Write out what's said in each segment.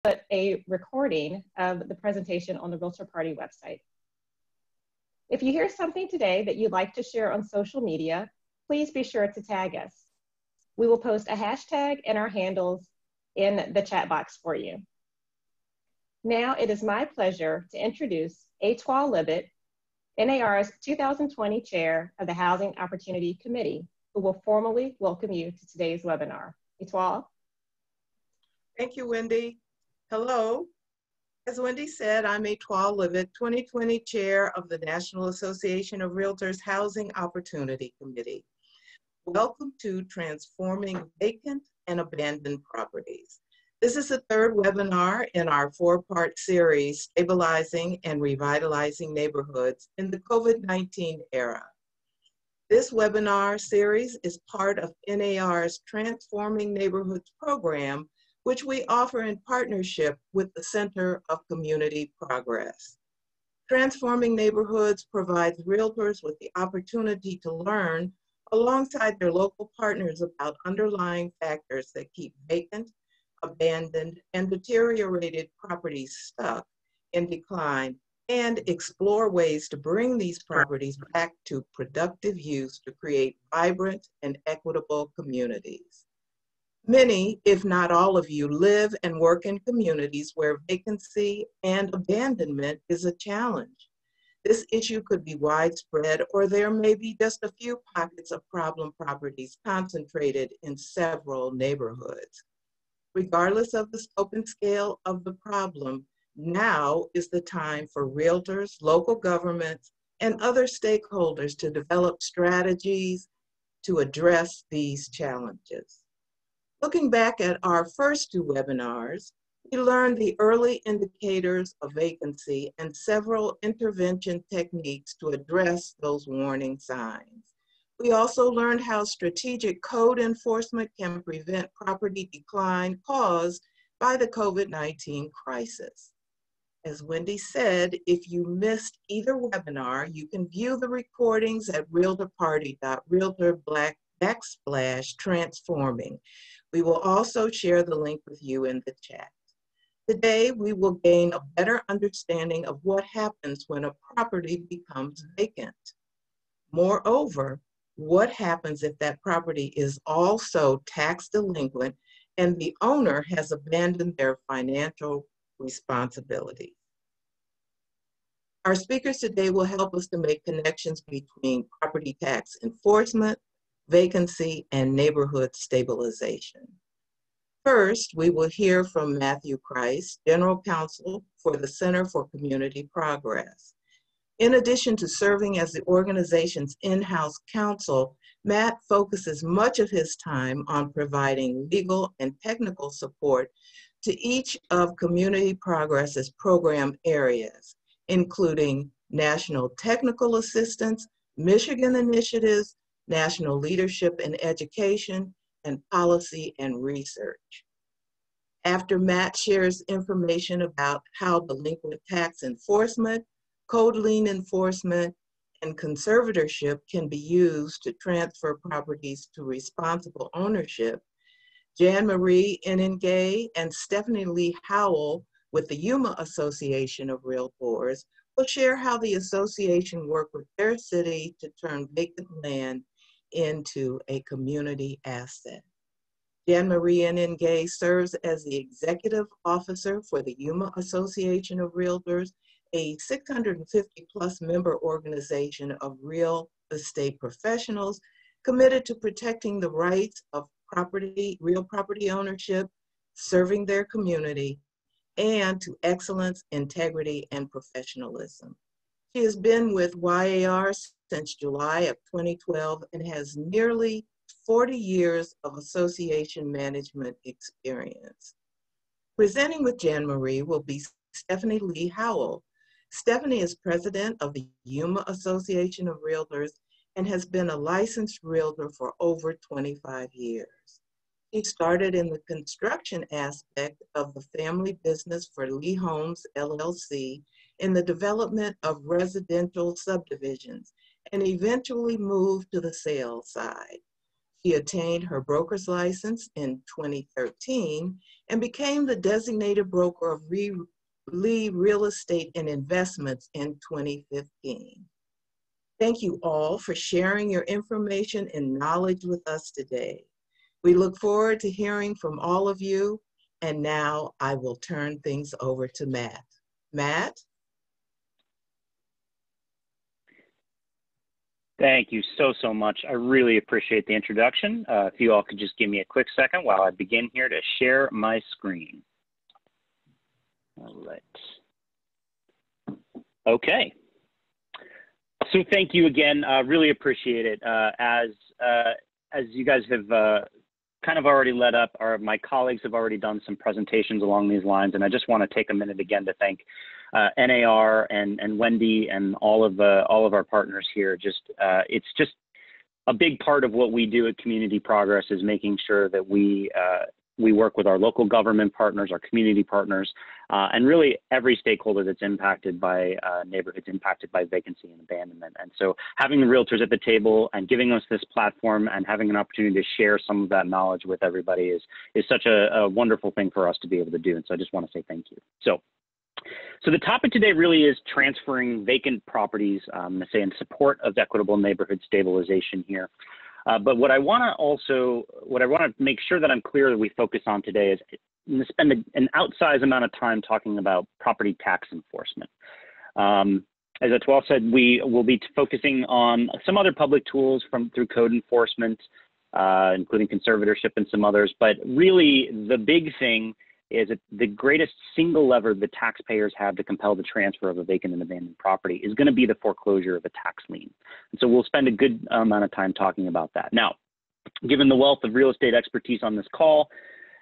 put a recording of the presentation on the Realtor Party website. If you hear something today that you'd like to share on social media, please be sure to tag us. We will post a hashtag and our handles in the chat box for you. Now it is my pleasure to introduce Etoile Libet, NAR's 2020 Chair of the Housing Opportunity Committee, who will formally welcome you to today's webinar. Etoile. Thank you, Wendy. Hello. As Wendy said, I'm Etoile Libet, 2020 Chair of the National Association of Realtors Housing Opportunity Committee. Welcome to Transforming Vacant and Abandoned Properties. This is the third webinar in our four-part series, Stabilizing and Revitalizing Neighborhoods in the COVID-19 era. This webinar series is part of NAR's Transforming Neighborhoods program, which we offer in partnership with the Center of Community Progress. Transforming Neighborhoods provides realtors with the opportunity to learn alongside their local partners about underlying factors that keep vacant, abandoned, and deteriorated properties stuck in decline, and explore ways to bring these properties back to productive use to create vibrant and equitable communities. Many, if not all of you, live and work in communities where vacancy and abandonment is a challenge. This issue could be widespread, or there may be just a few pockets of problem properties concentrated in several neighborhoods. Regardless of the scope and scale of the problem, now is the time for realtors, local governments, and other stakeholders to develop strategies to address these challenges. Looking back at our first two webinars, we learned the early indicators of vacancy and several intervention techniques to address those warning signs. We also learned how strategic code enforcement can prevent property decline caused by the COVID-19 crisis. As Wendy said, if you missed either webinar, you can view the recordings at realtorparty.realtor/transforming. We will also share the link with you in the chat. Today, we will gain a better understanding of what happens when a property becomes vacant. Moreover, what happens if that property is also tax delinquent and the owner has abandoned their financial responsibility? Our speakers today will help us to make connections between property tax enforcement, vacancy, and neighborhood stabilization. First, we will hear from Matthew Price, General Counsel for the Center for Community Progress. In addition to serving as the organization's in-house counsel, Matt focuses much of his time on providing legal and technical support to each of Community Progress's program areas, including National Technical Assistance, Michigan Initiatives, National Leadership in Education, and Policy and Research. After Matt shares information about how delinquent tax enforcement, code lien enforcement, and conservatorship can be used to transfer properties to responsible ownership, Jan Marie Inengay and Stephanie Lee Howell with the Yuma Association of Realtors will share how the association worked with their city to turn vacant land into a community asset. Jan Marie Inengay serves as the executive officer for the Yuma Association of Realtors, a 650+ member organization of real estate professionals committed to protecting the rights of real property ownership, serving their community, and to excellence, integrity, and professionalism. She has been with YAR since July of 2012 and has nearly 40 years of association management experience. Presenting with Jan Marie will be Stephanie Lee Howell. Stephanie is president of the Yuma Association of Realtors and has been a licensed realtor for over 25 years. She started in the construction aspect of the family business for Lee Homes, LLC, in the development of residential subdivisions, and eventually moved to the sales side. She attained her broker's license in 2013 and became the designated broker of Lee Real Estate and Investments in 2015. Thank you all for sharing your information and knowledge with us today. We look forward to hearing from all of you. And now I will turn things over to Matt. Matt? Thank you so much. I really appreciate the introduction. If you all could just give me a quick second while I begin here to share my screen. All right. Okay. So thank you again. Really appreciate it. As you guys have kind of already led up, my colleagues have already done some presentations along these lines, and I just want to take a minute again to thank NAR and Wendy and all of our partners here. It's just a big part of what we do at Community Progress is making sure that we work with our local government partners, our community partners, and really every stakeholder that's impacted by neighborhoods impacted by vacancy and abandonment. And so having the realtors at the table and giving us this platform and having an opportunity to share some of that knowledge with everybody is such a wonderful thing for us to be able to do. And so I just want to say thank you. So the topic today really is transferring vacant properties, say in support of equitable neighborhood stabilization here. But what I want to make sure that I'm clear that we focus on today is I'm going to spend an outsized amount of time talking about property tax enforcement. As Atwal said, we will be focusing on some other public tools through code enforcement, including conservatorship and some others. But really, the big thing is that the greatest single lever the taxpayers have to compel the transfer of a vacant and abandoned property is going to be the foreclosure of a tax lien. And so we'll spend a good amount of time talking about that. Now, given the wealth of real estate expertise on this call,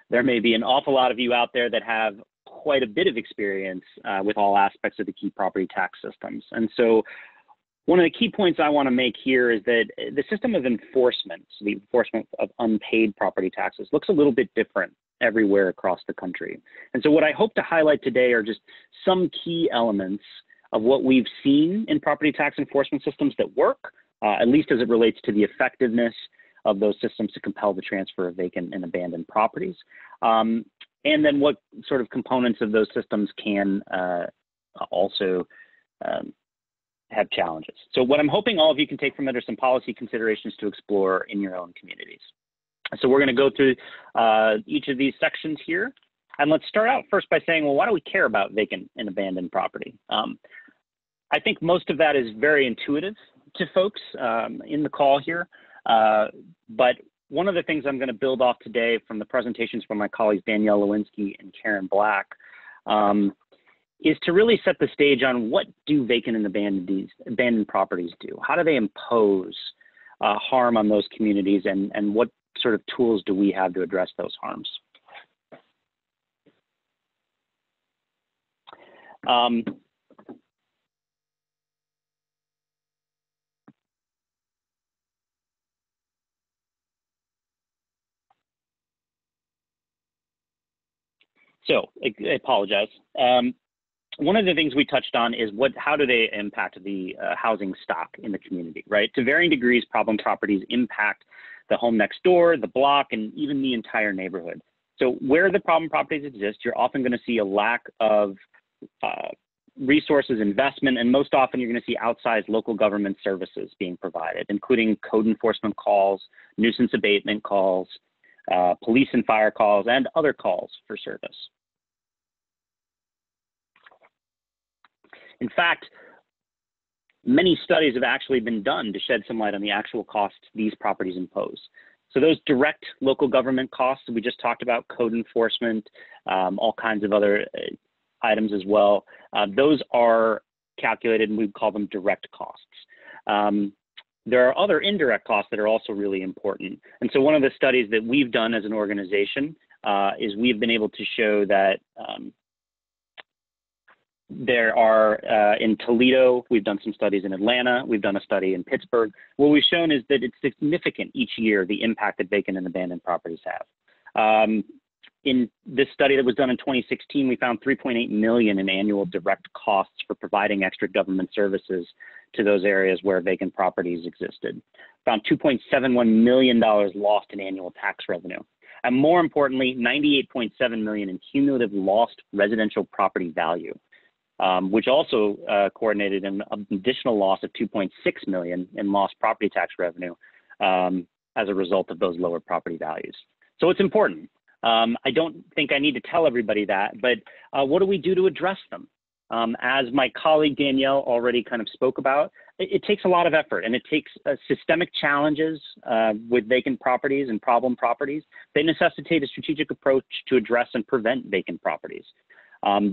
there may be an awful lot of you out there that have quite a bit of experience with all aspects of the key property tax systems. And so one of the key points I want to make here is that the system of enforcement, the enforcement of unpaid property taxes, looks a little bit different everywhere across the country. And so what I hope to highlight today are just some key elements of what we've seen in property tax enforcement systems that work, at least as it relates to the effectiveness of those systems to compel the transfer of vacant and abandoned properties. And then what sort of components of those systems can also have challenges. So what I'm hoping all of you can take from it are some policy considerations to explore in your own communities. So we're going to go through each of these sections here. And let's start out first by saying, well, why do we care about vacant and abandoned property? I think most of that is very intuitive to folks in the call here. But one of the things I'm going to build off today from the presentations from my colleagues Danielle Lewinsky and Karen Black is to really set the stage on what do vacant and abandoned properties do? How do they impose harm on those communities, and what sort of tools do we have to address those harms? So I apologize. One of the things we touched on is how do they impact the housing stock in the community, right? To varying degrees, problem properties impact the home next door, the block, and even the entire neighborhood. So where the problem properties exist, you're often going to see a lack of resources, investment, and most often you're going to see outsized local government services being provided, including code enforcement calls, nuisance abatement calls, police and fire calls, and other calls for service. In fact, many studies have actually been done to shed some light on the actual costs these properties impose. So those direct local government costs we just talked about, code enforcement, all kinds of other items as well, those are calculated and we call them direct costs. There are other indirect costs that are also really important. And so one of the studies that we've done as an organization is we've been able to show that there are, in Toledo, we've done some studies in Atlanta, we've done a study in Pittsburgh. What we've shown is that it's significant each year, the impact that vacant and abandoned properties have. In this study that was done in 2016, we found $3.8 million in annual direct costs for providing extra government services to those areas where vacant properties existed. found $2.71 million lost in annual tax revenue. And more importantly, $98.7 million in cumulative lost residential property value, which also coordinated an additional loss of $2.6 million in lost property tax revenue as a result of those lower property values. So it's important. I don't think I need to tell everybody that, but what do we do to address them? As my colleague Danielle already kind of spoke about, it takes a lot of effort, and it takes systemic challenges with vacant properties and problem properties. They necessitate a strategic approach to address and prevent vacant properties.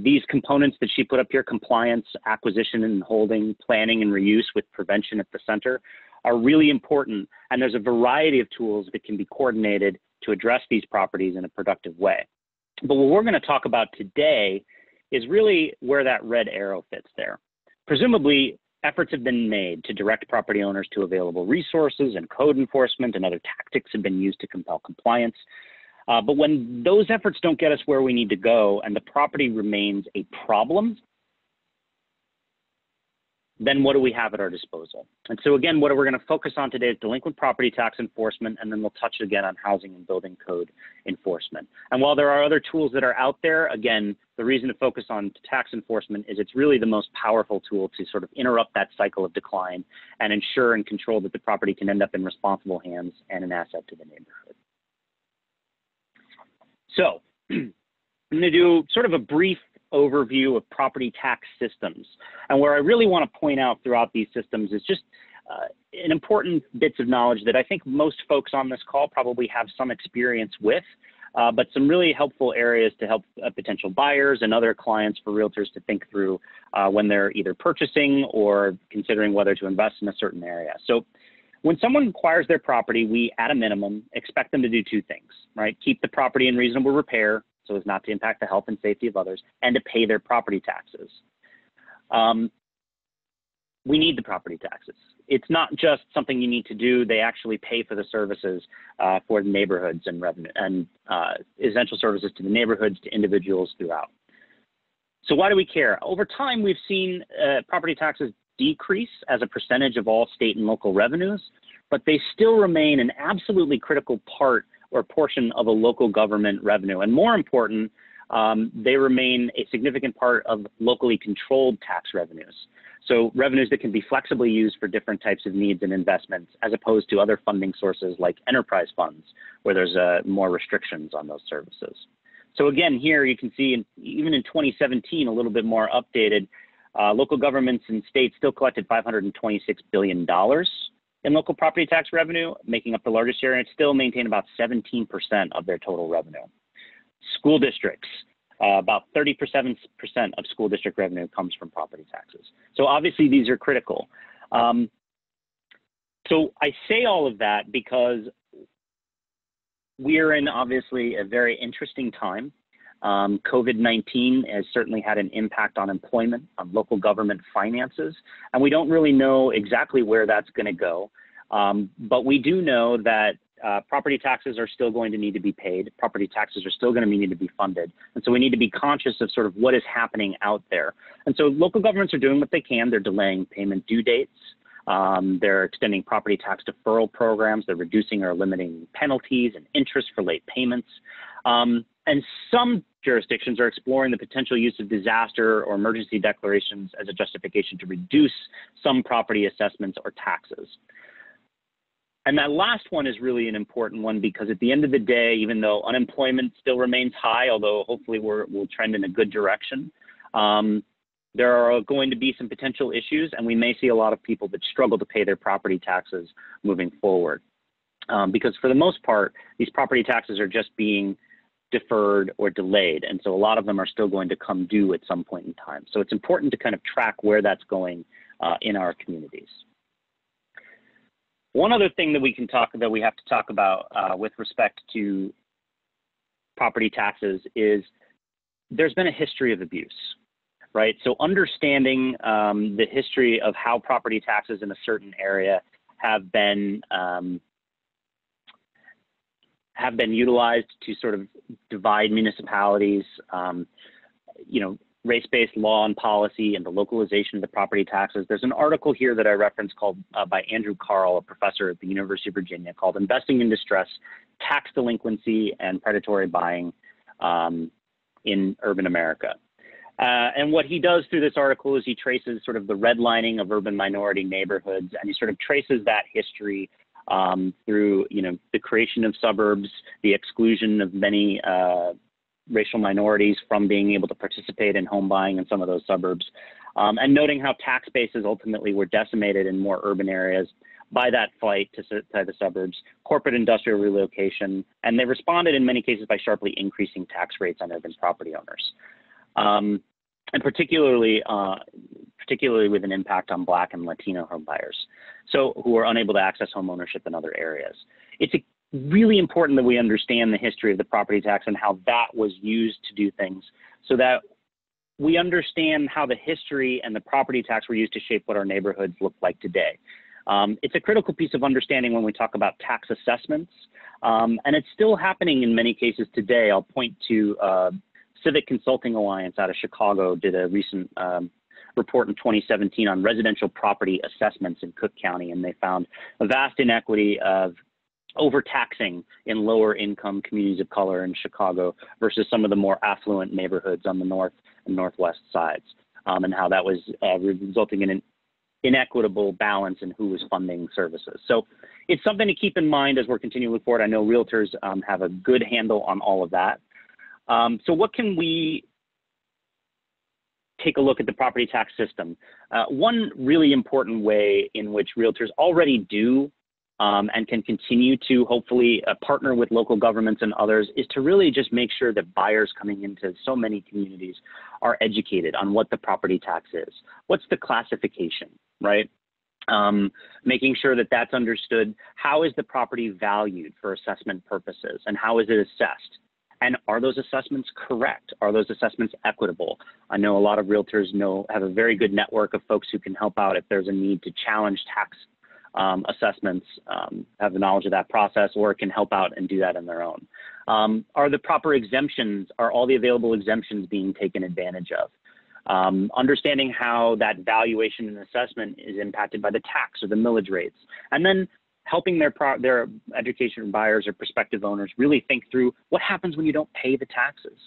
These components that she put up here, compliance, acquisition and holding, planning and reuse with prevention at the center, are really important. And there's a variety of tools that can be coordinated to address these properties in a productive way. But what we're going to talk about today is really where that red arrow fits there. Presumably, efforts have been made to direct property owners to available resources, and code enforcement and other tactics have been used to compel compliance. But when those efforts don't get us where we need to go and the property remains a problem, then what do we have at our disposal? And so again, what we're going to focus on today is delinquent property tax enforcement, and then we'll touch again on housing and building code enforcement. And while there are other tools that are out there, again, the reason to focus on tax enforcement is it's really the most powerful tool to sort of interrupt that cycle of decline and ensure and control that the property can end up in responsible hands and an asset to the neighborhood. So I'm going to do sort of a brief overview of property tax systems. And where I really want to point out throughout these systems is just an important bits of knowledge that I think most folks on this call probably have some experience with, but some really helpful areas to help potential buyers and other clients for realtors to think through when they're either purchasing or considering whether to invest in a certain area. So when someone acquires their property, we, at a minimum, expect them to do two things, right? Keep the property in reasonable repair so as not to impact the health and safety of others, and to pay their property taxes. We need the property taxes. It's not just something you need to do. They actually pay for the services for the neighborhoods and revenue and essential services to the neighborhoods, to individuals throughout. So why do we care? Over time, we've seen property taxes decrease as a percentage of all state and local revenues, but they still remain an absolutely critical part or portion of a local government revenue. And more important, they remain a significant part of locally controlled tax revenues. So revenues that can be flexibly used for different types of needs and investments, as opposed to other funding sources like enterprise funds, where there's more restrictions on those services. So again, here you can see, even in 2017, a little bit more updated, local governments and states still collected $526 billion in local property tax revenue, making up the largest share, and it still maintained about 17% of their total revenue. School districts, about 37% of school district revenue comes from property taxes. So obviously these are critical. So I say all of that because we are in obviously a very interesting time. COVID-19 has certainly had an impact on employment, on local government finances, and we don't really know exactly where that's going to go. But we do know that property taxes are still going to need to be paid. Property taxes are still going to need to be funded. And so we need to be conscious of sort of what is happening out there. And so local governments are doing what they can. They're delaying payment due dates. They're extending property tax deferral programs. They're reducing or limiting penalties and interest for late payments. And some jurisdictions are exploring the potential use of disaster or emergency declarations as a justification to reduce some property assessments or taxes. And that last one is really an important one because at the end of the day, even though unemployment still remains high, although hopefully we'll trend in a good direction, there are going to be some potential issues, and we may see a lot of people that struggle to pay their property taxes moving forward. Because for the most part, these property taxes are just being deferred or delayed. And so a lot of them are still going to come due at some point in time. So it's important to kind of track where that's going in our communities. One other thing that we have to talk about with respect to property taxes is there's been a history of abuse, right? So understanding the history of how property taxes in a certain area have been utilized to sort of divide municipalities, you know, race-based law and policy and the localization of the property taxes. There's an article here that I referenced called by Andrew Carl, a professor at the University of Virginia, called Investing in Distress, Tax Delinquency and Predatory Buying in Urban America. And what he does through this article is he traces sort of the redlining of urban minority neighborhoods, and he sort of traces that history through, you know, the creation of suburbs, the exclusion of many racial minorities from being able to participate in home buying in some of those suburbs, and noting how tax bases ultimately were decimated in more urban areas by that flight to the suburbs, corporate industrial relocation, and they responded in many cases by sharply increasing tax rates on urban property owners, and particularly with an impact on Black and Latino home buyers, so who are unable to access home ownership in other areas. It's really important that we understand the history of the property tax and how that was used to do things, so that we understand how the history and the property tax were used to shape what our neighborhoods look like today. It's a critical piece of understanding when we talk about tax assessments, and it's still happening in many cases today. I'll point to Civic Consulting Alliance out of Chicago did a recent report in 2017 on residential property assessments in Cook County, and they found a vast inequity of overtaxing in lower income communities of color in Chicago versus some of the more affluent neighborhoods on the north and northwest sides, and how that was resulting in an inequitable balance in who was funding services. So it's something to keep in mind as we're continuing forward. I know realtors have a good handle on all of that. So what can we take a look at the property tax system? One really important way in which realtors already do and can continue to hopefully partner with local governments and others is to really just make sure that buyers coming into so many communities are educated on what the property tax is. What's the classification, right? Making sure that that's understood. How is the property valued for assessment purposes, and how is it assessed? And are those assessments correct? Are those assessments equitable? I know a lot of realtors have a very good network of folks who can help out if there's a need to challenge tax assessments, have the knowledge of that process, or can help out and do that on their own. Are the proper exemptions, are all the available exemptions being taken advantage of? Understanding how that valuation and assessment is impacted by the tax or the millage rates, and then helping their education buyers or prospective owners really think through what happens when you don't pay the taxes.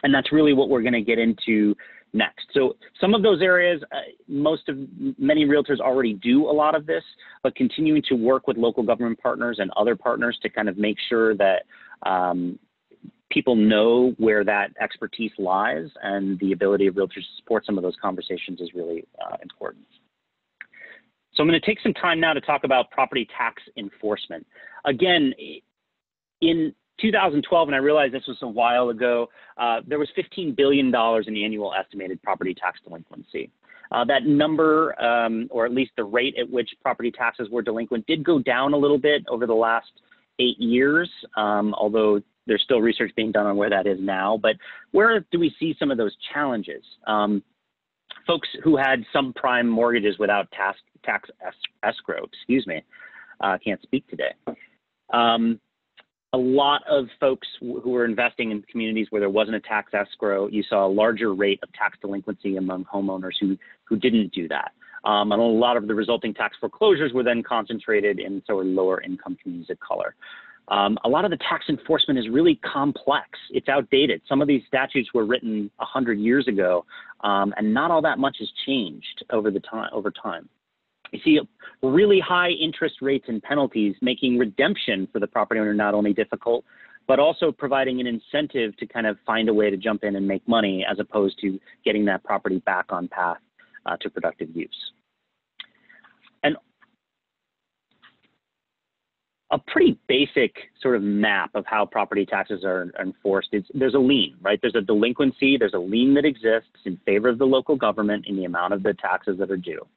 And that's really what we're going to get into next. So some of those areas, many realtors already do a lot of this, but continuing to work with local government partners and other partners to kind of make sure that people know where that expertise lies, and the ability of realtors to support some of those conversations is really important. So I'm going to take some time now to talk about property tax enforcement. Again, in 2012, and I realize this was a while ago, there was $15 billion in annual estimated property tax delinquency. That number, or at least the rate at which property taxes were delinquent, did go down a little bit over the last 8 years, although there's still research being done on where that is now. But where do we see some of those challenges? Folks who had subprime mortgages without tax escrow, can't speak today. A lot of folks who were investing in communities where there wasn't a tax escrow, you saw a larger rate of tax delinquency among homeowners who didn't do that. And a lot of the resulting tax foreclosures were then concentrated in sort of lower income communities of color. A lot of the tax enforcement is really complex. It's outdated. Some of these statutes were written 100 years ago, and not all that much has changed over time. You see really high interest rates and penalties, making redemption for the property owner not only difficult, but also providing an incentive to kind of find a way to jump in and make money, as opposed to getting that property back on path to productive use. And a pretty basic sort of map of how property taxes are enforced is there's a lien, right? There's a delinquency, there's a lien that exists in favor of the local government in the amount of the taxes that are due.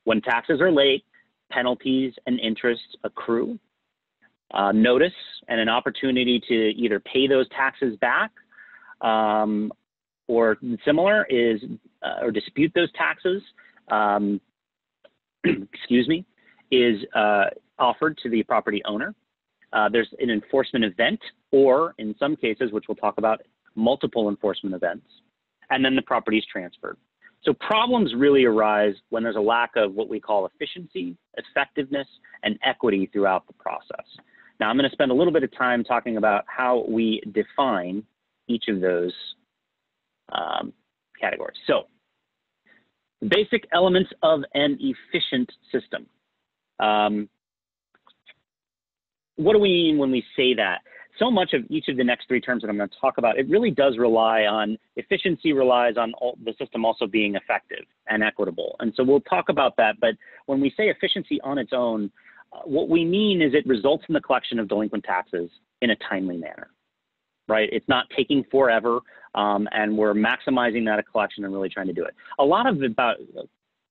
When taxes are late, penalties and interest accrue. Notice and an opportunity to either pay those taxes back or similar is, or dispute those taxes, is offered to the property owner. There's an enforcement event, or in some cases, which we'll talk about, multiple enforcement events. and then the property is transferred. So problems really arise when there's a lack of what we call efficiency, effectiveness, and equity throughout the process. Now, I'm going to spend a little bit of time talking about how we define each of those categories. So, basic elements of an efficient system. What do we mean when we say that? So much of each of the next three terms that I'm going to talk about, it really does rely on, efficiency relies on the system also being effective and equitable. And so we'll talk about that. But when we say efficiency on its own, what we mean is it results in the collection of delinquent taxes in a timely manner, right? It's not taking forever, and we're maximizing that collection and really trying to do it. A lot of about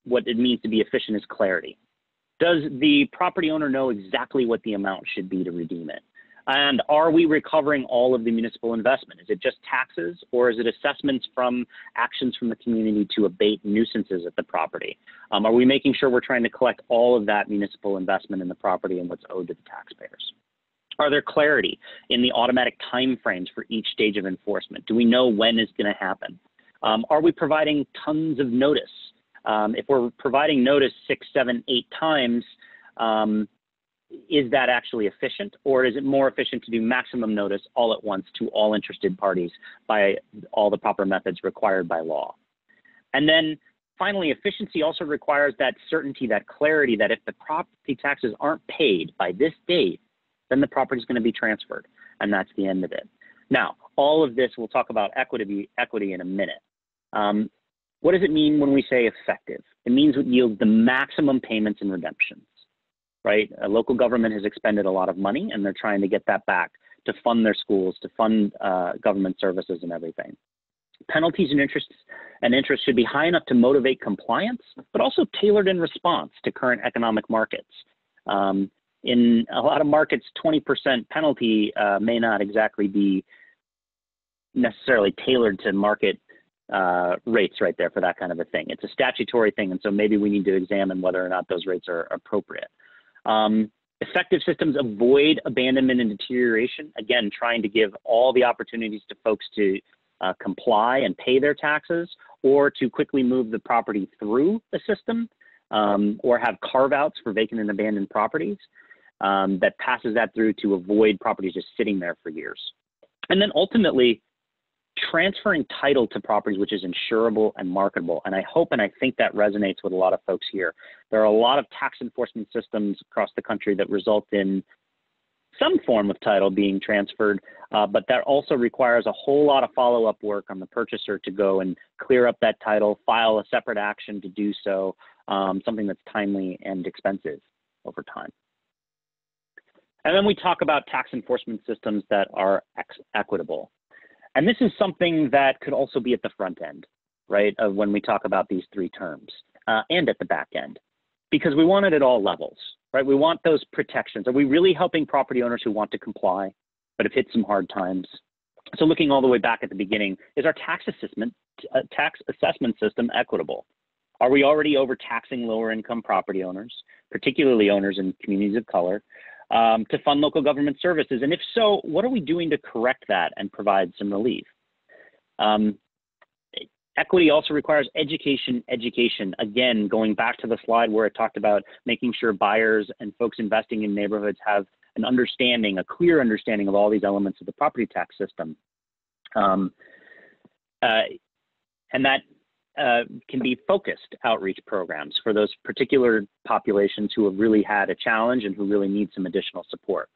what it means to be efficient is clarity. Does the property owner know exactly what the amount should be to redeem it? And are we recovering all of the municipal investment? Is it just taxes, or is it assessments from actions from the community to abate nuisances at the property? Are we making sure we're trying to collect all of that municipal investment in the property and what's owed to the taxpayers? Are there clarity in the automatic timeframes for each stage of enforcement? Do we know when it's going to happen? Are we providing tons of notice? If we're providing notice 6, 7, 8 times, is that actually efficient, or is it more efficient to do maximum notice all at once to all interested parties by all the proper methods required by law? And then finally, efficiency also requires that certainty, that clarity, that if the property taxes aren't paid by this date, then the property is going to be transferred, and that's the end of it. Now, all of this, we'll talk about equity in a minute. What does it mean when we say effective? It means it yields the maximum payments and redemptions, right? A local government has expended a lot of money, and they're trying to get that back to fund their schools, to fund government services and everything. Penalties and interest should be high enough to motivate compliance, but also tailored in response to current economic markets. In a lot of markets, 20% penalty may not exactly be necessarily tailored to market rates right there for that kind of a thing. It's a statutory thing, and so maybe we need to examine whether or not those rates are appropriate. Effective systems avoid abandonment and deterioration, again, trying to give all the opportunities to folks to comply and pay their taxes, or to quickly move the property through the system, or have carve-outs for vacant and abandoned properties that passes that through to avoid properties just sitting there for years. And then ultimately, transferring title to properties which is insurable and marketable. And I hope and I think that resonates with a lot of folks here. There are a lot of tax enforcement systems across the country that result in some form of title being transferred, but that also requires a whole lot of follow-up work on the purchaser to go and clear up that title, file a separate action to do so, something that's timely and expensive over time. And then we talk about tax enforcement systems that are equitable. And this is something that could also be at the front end, right, of when we talk about these three terms, and at the back end, because we want it at all levels, right? We want those protections. Are we really helping property owners who want to comply, but have hit some hard times? So looking all the way back at the beginning, is our tax assessment system equitable? Are we already overtaxing lower income property owners, particularly owners in communities of color, to fund local government services? And if so, what are we doing to correct that and provide some relief? Equity also requires education. Again, going back to the slide where it talked about making sure buyers and folks investing in neighborhoods have an understanding, a clear understanding of all these elements of the property tax system. And that can be focused outreach programs for those particular populations who have really had a challenge and who really need some additional support.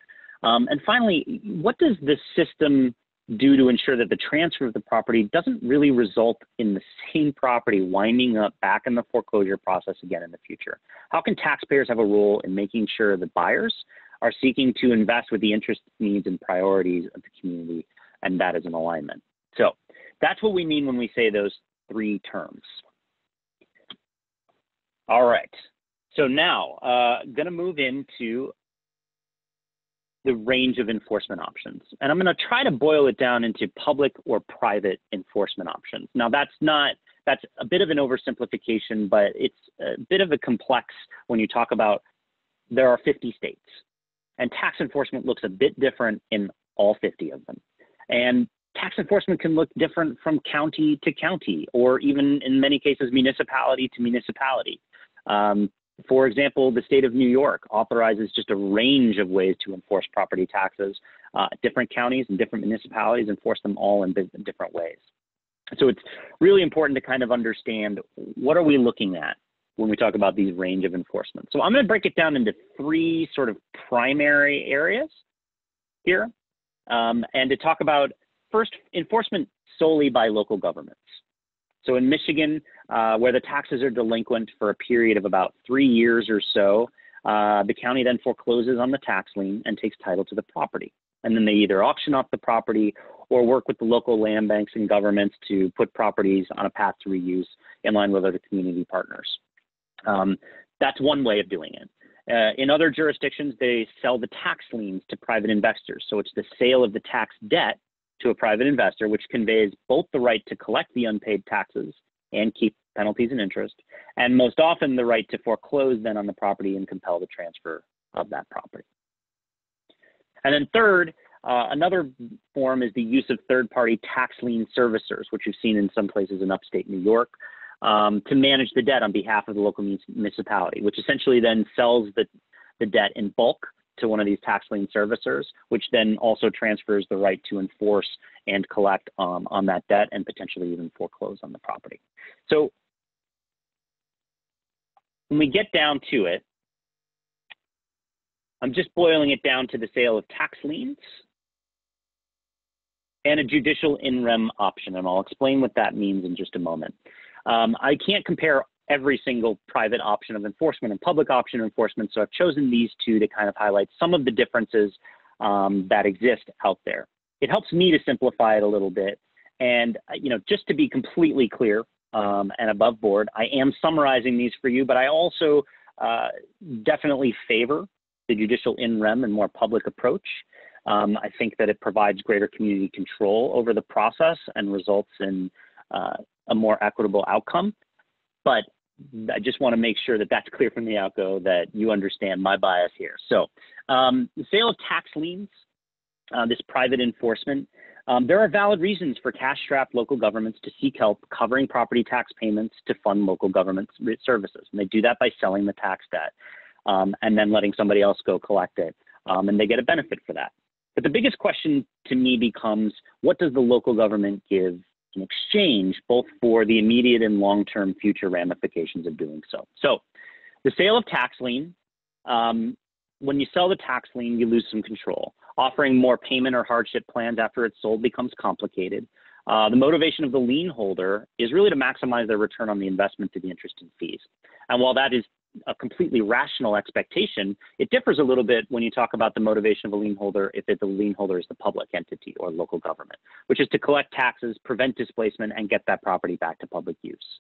And finally, what does this system do to ensure that the transfer of the property doesn't really result in the same property winding up back in the foreclosure process again in the future? How can taxpayers have a role in making sure that buyers are seeking to invest with the interests, needs, and priorities of the community, and that is in alignment? So that's what we mean when we say those three terms. All right, so now going to move into the range of enforcement options. And I'm going to try to boil it down into public or private enforcement options. Now that's a bit of an oversimplification, but it's a bit of a complex when you talk about there are 50 states and tax enforcement looks a bit different in all 50 of them. And tax enforcement can look different from county to county, or even in many cases, municipality to municipality. For example, the state of New York authorizes just a range of ways to enforce property taxes. Different counties and different municipalities enforce them all in different ways. So it's really important to kind of understand, what are we looking at when we talk about these range of enforcement? So I'm going to break it down into three sort of primary areas here, and to talk about first, enforcement solely by local governments. So in Michigan, where the taxes are delinquent for a period of about 3 years or so, the county then forecloses on the tax lien and takes title to the property. And then they either auction off the property or work with the local land banks and governments to put properties on a path to reuse in line with other community partners. That's one way of doing it. In other jurisdictions, they sell the tax liens to private investors. So it's the sale of the tax debt to a private investor, which conveys both the right to collect the unpaid taxes and keep penalties and interest, and most often the right to foreclose then on the property and compel the transfer of that property. And then third, another form is the use of third-party tax lien servicers, which you've seen in some places in upstate New York, to manage the debt on behalf of the local municipality, which essentially then sells the debt in bulk to one of these tax lien servicers, which then also transfers the right to enforce and collect on that debt and potentially even foreclose on the property. So when we get down to it, I'm just boiling it down to the sale of tax liens and a judicial in rem option, and I'll explain what that means in just a moment. I can't compare every single private option of enforcement and public option of enforcement, so I've chosen these two to kind of highlight some of the differences that exist out there. It helps me to simplify it a little bit, and just to be completely clear and above board, I am summarizing these for you, but I also definitely favor the judicial in rem and more public approach. I think that it provides greater community control over the process and results in a more equitable outcome. But I just want to make sure that that's clear from the outgo, that you understand my bias here. So the sale of tax liens, this private enforcement, there are valid reasons for cash-strapped local governments to seek help covering property tax payments to fund local government services. And they do that by selling the tax debt and then letting somebody else go collect it. And they get a benefit for that. But the biggest question to me becomes, what does the local government give in exchange, both for the immediate and long-term future ramifications of doing so? So the sale of tax lien, when you sell the tax lien, you lose some control. Offering more payment or hardship plans after it's sold becomes complicated. The motivation of the lien holder is really to maximize their return on the investment through the interest and fees. And while that is a completely rational expectation, it differs a little bit when you talk about the motivation of a lien holder if the lien holder is the public entity or local government, which is to collect taxes, prevent displacement, and get that property back to public use.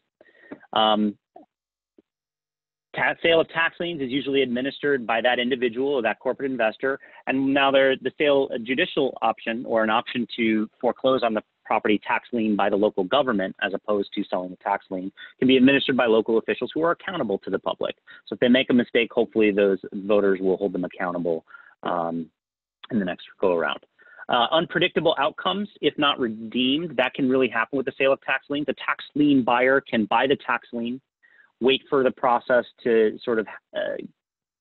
Sale of tax liens is usually administered by that individual or that corporate investor, and now the sale, a judicial option or an option to foreclose on the property tax lien by the local government as opposed to selling the tax lien can be administered by local officials who are accountable to the public. So if they make a mistake, hopefully those voters will hold them accountable in the next go around. Unpredictable outcomes, if not redeemed, that can really happen with the sale of tax liens. The tax lien buyer can buy the tax lien, wait for the process to sort of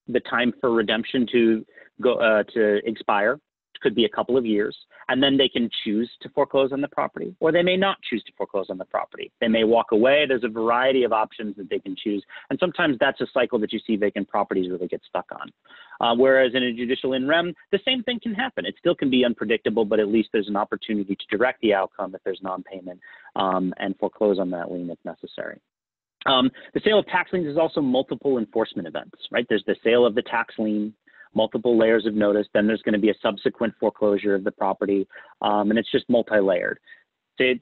the time for redemption to go to expire. Could be a couple of years, and then they can choose to foreclose on the property, or they may not choose to foreclose on the property. They may walk away. There's a variety of options that they can choose, and sometimes that's a cycle that you see vacant properties really get stuck on. Whereas in a judicial in rem, the same thing can happen. It still can be unpredictable, but at least there's an opportunity to direct the outcome if there's non-payment and foreclose on that lien if necessary. The sale of tax liens is also multiple enforcement events, right? There's the sale of the tax lien, multiple layers of notice, then there's going to be a subsequent foreclosure of the property, and it's just multi-layered. A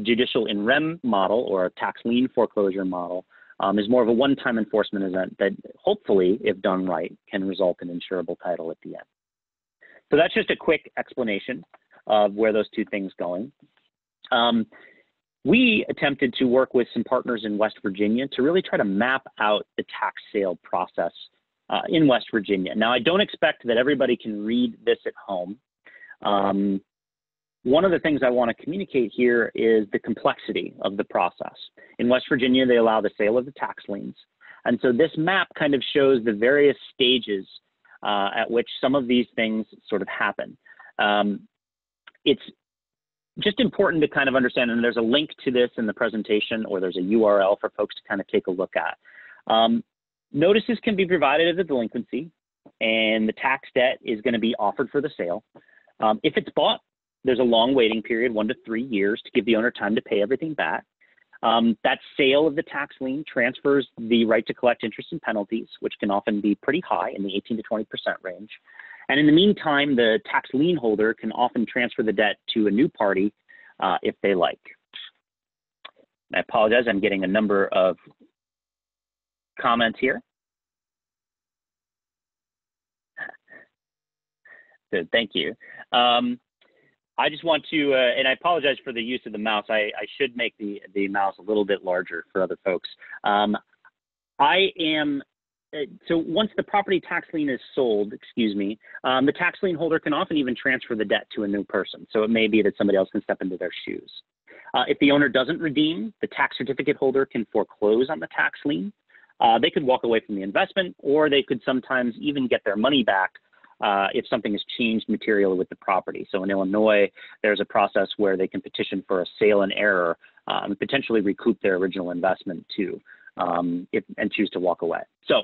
judicial in rem model or a tax lien foreclosure model is more of a one-time enforcement event that hopefully, if done right, can result in insurable title at the end. So that's just a quick explanation of where those two things going. We attempted to work with some partners in West Virginia to really try to map out the tax sale process in West Virginia. Now, I don't expect that everybody can read this at home, one of the things I want to communicate here is the complexity of the process. In West Virginia, they allow the sale of the tax liens. And so this map kind of shows the various stages at which some of these things sort of happen. It's just important to kind of understand, and there's a link to this in the presentation, or there's a URL for folks to kind of take a look at. Notices can be provided as a delinquency, and the tax debt is going to be offered for the sale. If it's bought, there's a long waiting period, 1 to 3 years, to give the owner time to pay everything back. That sale of the tax lien transfers the right to collect interest and penalties, which can often be pretty high in the 18 to 20% range. And in the meantime, the tax lien holder can often transfer the debt to a new party if they like. I apologize, I'm getting a number of comments here. Good, thank you. I just want to, and I apologize for the use of the mouse. I should make the mouse a little bit larger for other folks. So once the property tax lien is sold, the tax lien holder can often even transfer the debt to a new person. So it may be that somebody else can step into their shoes. If the owner doesn't redeem, the tax certificate holder can foreclose on the tax lien. They could walk away from the investment, or they could sometimes even get their money back if something has changed materially with the property. So in Illinois, there's a process where they can petition for a sale in error and potentially recoup their original investment too, and choose to walk away. So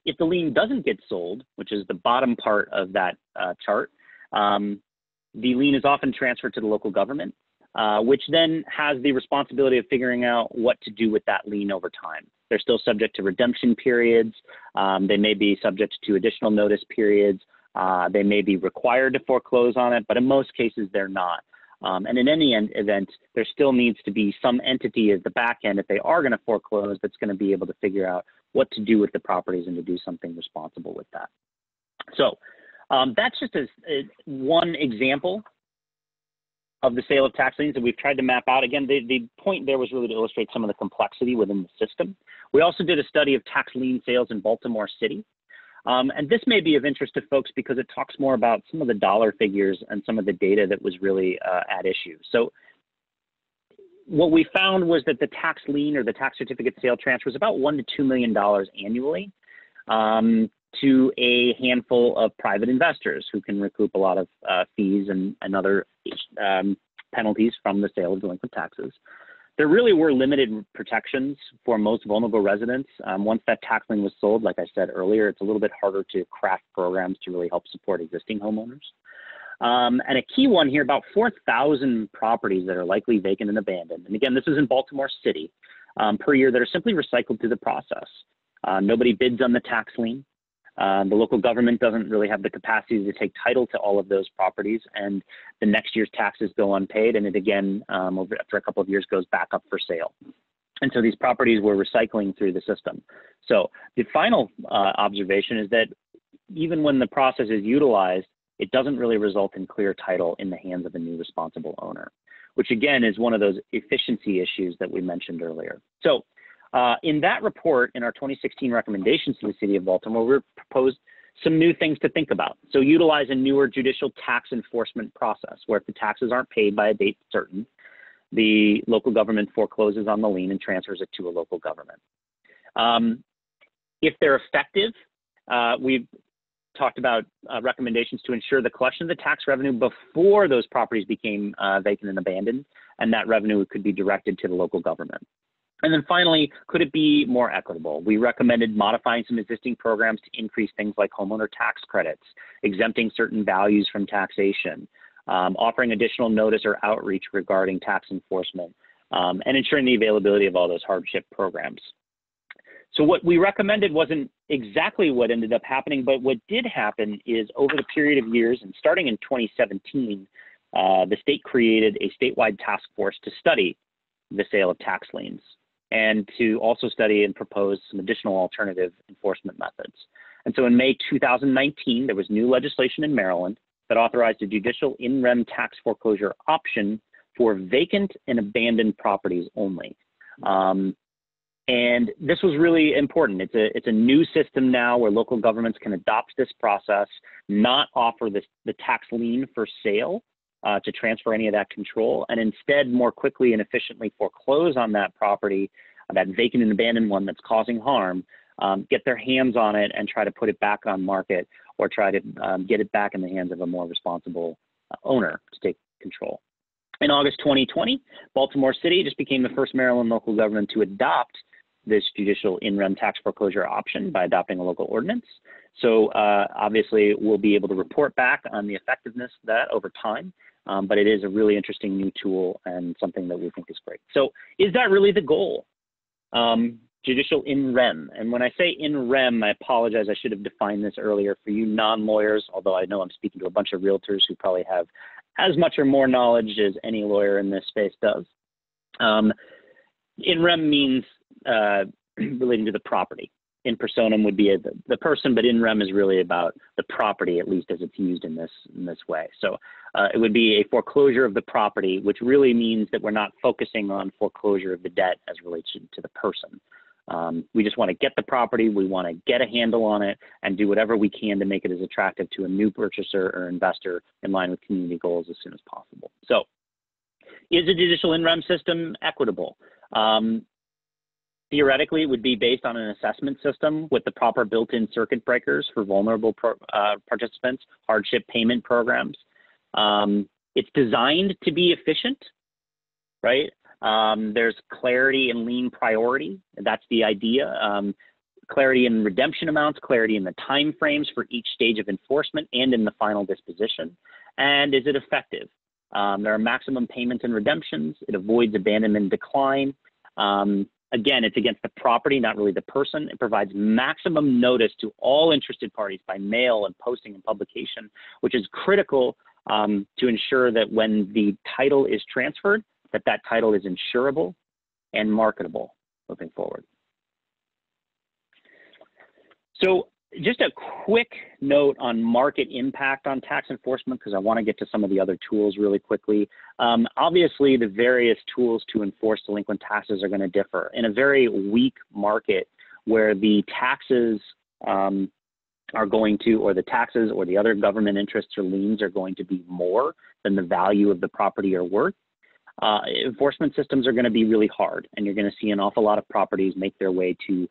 if the lien doesn't get sold, which is the bottom part of that chart, the lien is often transferred to the local government, which then has the responsibility of figuring out what to do with that lien over time. They're still subject to redemption periods. They may be subject to additional notice periods. They may be required to foreclose on it, but in most cases they're not. And in any event, there still needs to be some entity at the back end, if they are going to foreclose, that's going to be able to figure out what to do with the properties and to do something responsible with that. So that's just one example of the sale of tax liens that we've tried to map out. Again, the point there was really to illustrate some of the complexity within the system. We also did a study of tax lien sales in Baltimore City. And this may be of interest to folks because it talks more about some of the dollar figures and some of the data that was really at issue. So what we found was that the tax lien or the tax certificate sale transfer was about $1 to $2 million annually to a handful of private investors who can recoup a lot of fees and other penalties from the sale of delinquent taxes. There really were limited protections for most vulnerable residents. Once that tax lien was sold, like I said earlier, it's a little bit harder to craft programs to really help support existing homeowners. And a key one here, about 4,000 properties that are likely vacant and abandoned. And again, this is in Baltimore City per year that are simply recycled through the process. Nobody bids on the tax lien. The local government doesn't really have the capacity to take title to all of those properties, and the next year's taxes go unpaid, and it again, after a couple of years, goes back up for sale. And so these properties were recycling through the system. So the final observation is that even when the process is utilized, it doesn't really result in clear title in the hands of a new responsible owner, which again is one of those efficiency issues that we mentioned earlier. So in that report, in our 2016 recommendations to the City of Baltimore, we proposed some new things to think about. So utilize a newer judicial tax enforcement process, where if the taxes aren't paid by a date certain, the local government forecloses on the lien and transfers it to a local government. If they're effective, we've talked about recommendations to ensure the collection of the tax revenue before those properties became vacant and abandoned, and that revenue could be directed to the local government. And then finally, could it be more equitable? We recommended modifying some existing programs to increase things like homeowner tax credits, exempting certain values from taxation, offering additional notice or outreach regarding tax enforcement, and ensuring the availability of all those hardship programs. So what we recommended wasn't exactly what ended up happening, but what did happen is over the period of years, and starting in 2017, the state created a statewide task force to study the sale of tax liens, and to also study and propose some additional alternative enforcement methods. And so in May 2019, there was new legislation in Maryland that authorized a judicial in rem tax foreclosure option for vacant and abandoned properties only. And this was really important. It's a new system now where local governments can adopt this process, not offer the tax lien for sale, to transfer any of that control, and instead more quickly and efficiently foreclose on that property, that vacant and abandoned one that's causing harm, get their hands on it and try to put it back on market, or try to get it back in the hands of a more responsible owner to take control. In August 2020, Baltimore City just became the first Maryland local government to adopt this judicial in rem tax foreclosure option by adopting a local ordinance. So obviously we'll be able to report back on the effectiveness of that over time, but it is a really interesting new tool and something that we think is great. So is that really the goal? Judicial in rem. And when I say in rem, I apologize, I should have defined this earlier for you non-lawyers, although I know I'm speaking to a bunch of realtors who probably have as much or more knowledge as any lawyer in this space does. In rem means relating to the property. In personam would be the person, but in rem is really about the property, at least as it's used in this way. So it would be a foreclosure of the property, which really means that we're not focusing on foreclosure of the debt as relates to the person. We just want to get the property, we want to get a handle on it, and do whatever we can to make it as attractive to a new purchaser or investor in line with community goals as soon as possible. So is a judicial in rem system equitable? Theoretically, it would be based on an assessment system with the proper built-in circuit breakers for vulnerable participants, hardship payment programs. It's designed to be efficient, right? There's clarity in lien priority. That's the idea. Clarity in redemption amounts, clarity in the time frames for each stage of enforcement and in the final disposition. And is it effective? There are maximum payments and redemptions. It avoids abandonment and decline. Again, it's against the property, not really the person. It provides maximum notice to all interested parties by mail and posting and publication, which is critical to ensure that when the title is transferred, that title is insurable and marketable moving forward. So just a quick note on market impact on tax enforcement, because I want to get to some of the other tools really quickly. Obviously, the various tools to enforce delinquent taxes are going to differ. In a very weak market where the taxes are going to, or the taxes or the other government interests or liens are going to be more than the value of the property or worth, enforcement systems are going to be really hard, and you're going to see an awful lot of properties make their way to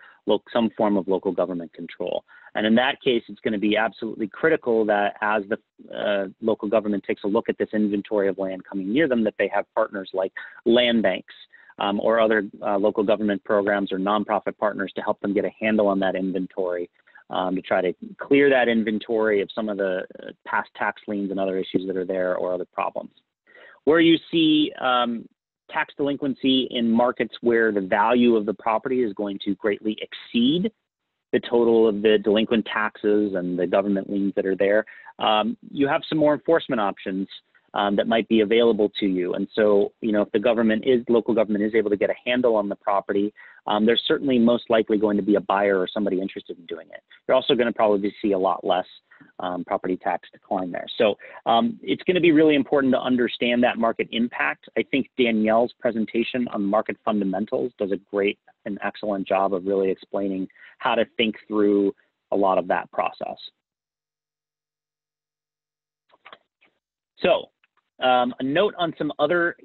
some form of local government control. And in that case, it's going to be absolutely critical that as the local government takes a look at this inventory of land coming near them, that they have partners like land banks or other local government programs or nonprofit partners to help them get a handle on that inventory, to try to clear that inventory of some of the past tax liens and other issues that are there or other problems. Where you see tax delinquency in markets where the value of the property is going to greatly exceed the total of the delinquent taxes and the government liens that are there, you have some more enforcement options that might be available to you. And so, you know, if the local government is able to get a handle on the property, there's certainly most likely going to be a buyer or somebody interested in doing it. You're also going to probably see a lot less property tax decline there. So it's going to be really important to understand that market impact. I think Danielle's presentation on market fundamentals does a great and excellent job of really explaining how to think through a lot of that process. So a note on some other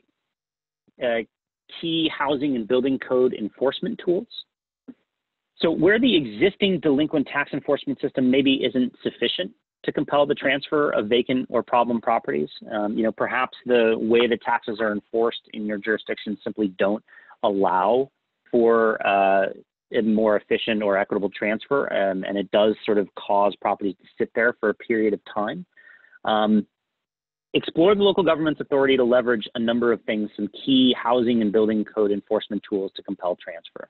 key housing and building code enforcement tools. So where the existing delinquent tax enforcement system maybe isn't sufficient to compel the transfer of vacant or problem properties, you know, perhaps the way the taxes are enforced in your jurisdiction simply don't allow for a more efficient or equitable transfer, and it does sort of cause properties to sit there for a period of time. Explore the local government's authority to leverage a number of things, some key housing and building code enforcement tools to compel transfer.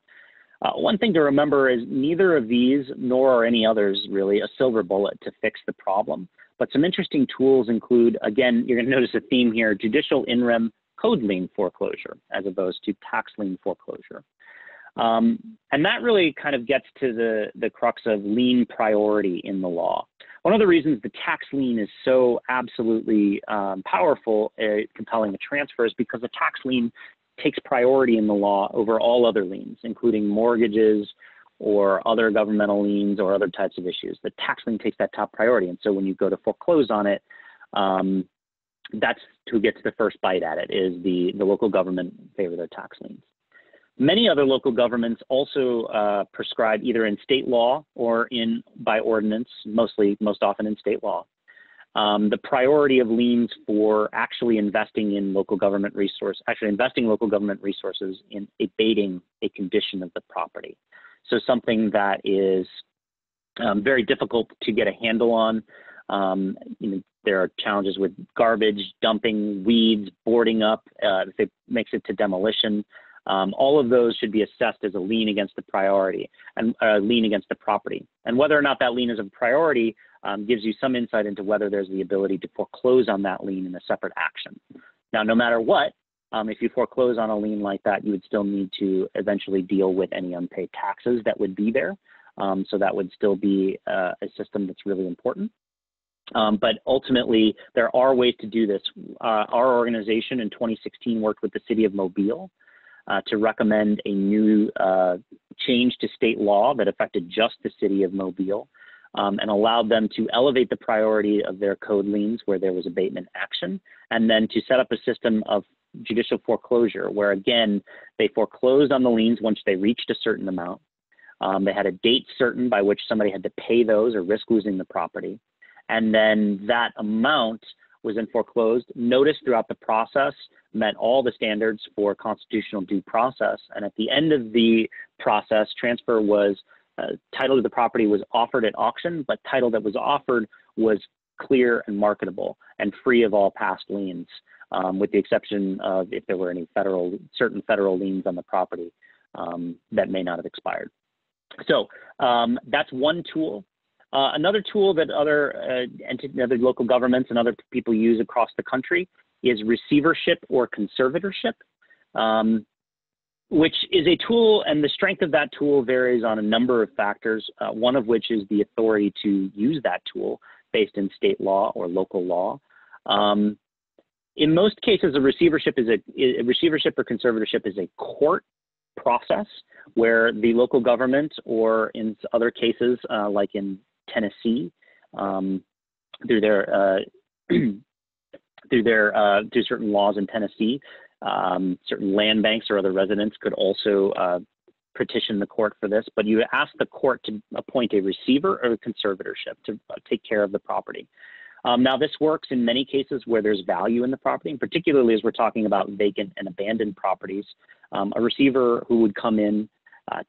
One thing to remember is neither of these, nor are any others really, a silver bullet to fix the problem. But some interesting tools include, again, you're going to notice a theme here, judicial in rem code lien foreclosure, as opposed to tax lien foreclosure. And that really kind of gets to the crux of lien priority in the law. One of the reasons the tax lien is so absolutely powerful at compelling a transfer is because the tax lien takes priority in the law over all other liens, including mortgages or other governmental liens or other types of issues. The tax lien takes that top priority. And so when you go to foreclose on it, that's who gets the first bite at it, is the local government favor their tax liens. Many other local governments also prescribe either in state law or by ordinance, most often in state law, the priority of liens for actually investing in local government investing local government resources in abating a condition of the property. So something that is very difficult to get a handle on. There are challenges with garbage, dumping, weeds, boarding up, if it makes it to demolition. All of those should be assessed as a lien against the priority and a lien against the property. And whether or not that lien is a priority gives you some insight into whether there's the ability to foreclose on that lien in a separate action. Now, no matter what, if you foreclose on a lien like that, you would still need to eventually deal with any unpaid taxes that would be there. So that would still be a system that's really important. But ultimately, there are ways to do this. Our organization in 2016 worked with the city of Mobile to recommend a new change to state law that affected just the city of Mobile and allowed them to elevate the priority of their code liens where there was abatement action, and then to set up a system of judicial foreclosure where, again, they foreclosed on the liens once they reached a certain amount. They had a date certain by which somebody had to pay those or risk losing the property. And then that amount was then foreclosed. Notice throughout the process met all the standards for constitutional due process. And at the end of the process, transfer was, title to the property was offered at auction, but title that was offered was clear and marketable and free of all past liens, with the exception of if there were any certain federal liens on the property that may not have expired. So that's one tool. Another tool that other local governments and other people use across the country is receivership or conservatorship, which is a tool, and the strength of that tool varies on a number of factors, one of which is the authority to use that tool based in state law or local law. In most cases, a receivership or conservatorship is a court process where the local government, or in other cases, like in Tennessee, through certain laws in Tennessee, certain land banks or other residents could also petition the court for this. But you ask the court to appoint a receiver or a conservatorship to take care of the property. Now, this works in many cases where there's value in the property, and particularly as we're talking about vacant and abandoned properties. A receiver who would come in,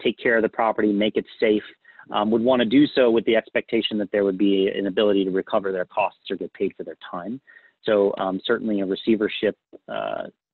take care of the property, make it safe, would want to do so with the expectation that there would be an ability to recover their costs or get paid for their time. So certainly a receivership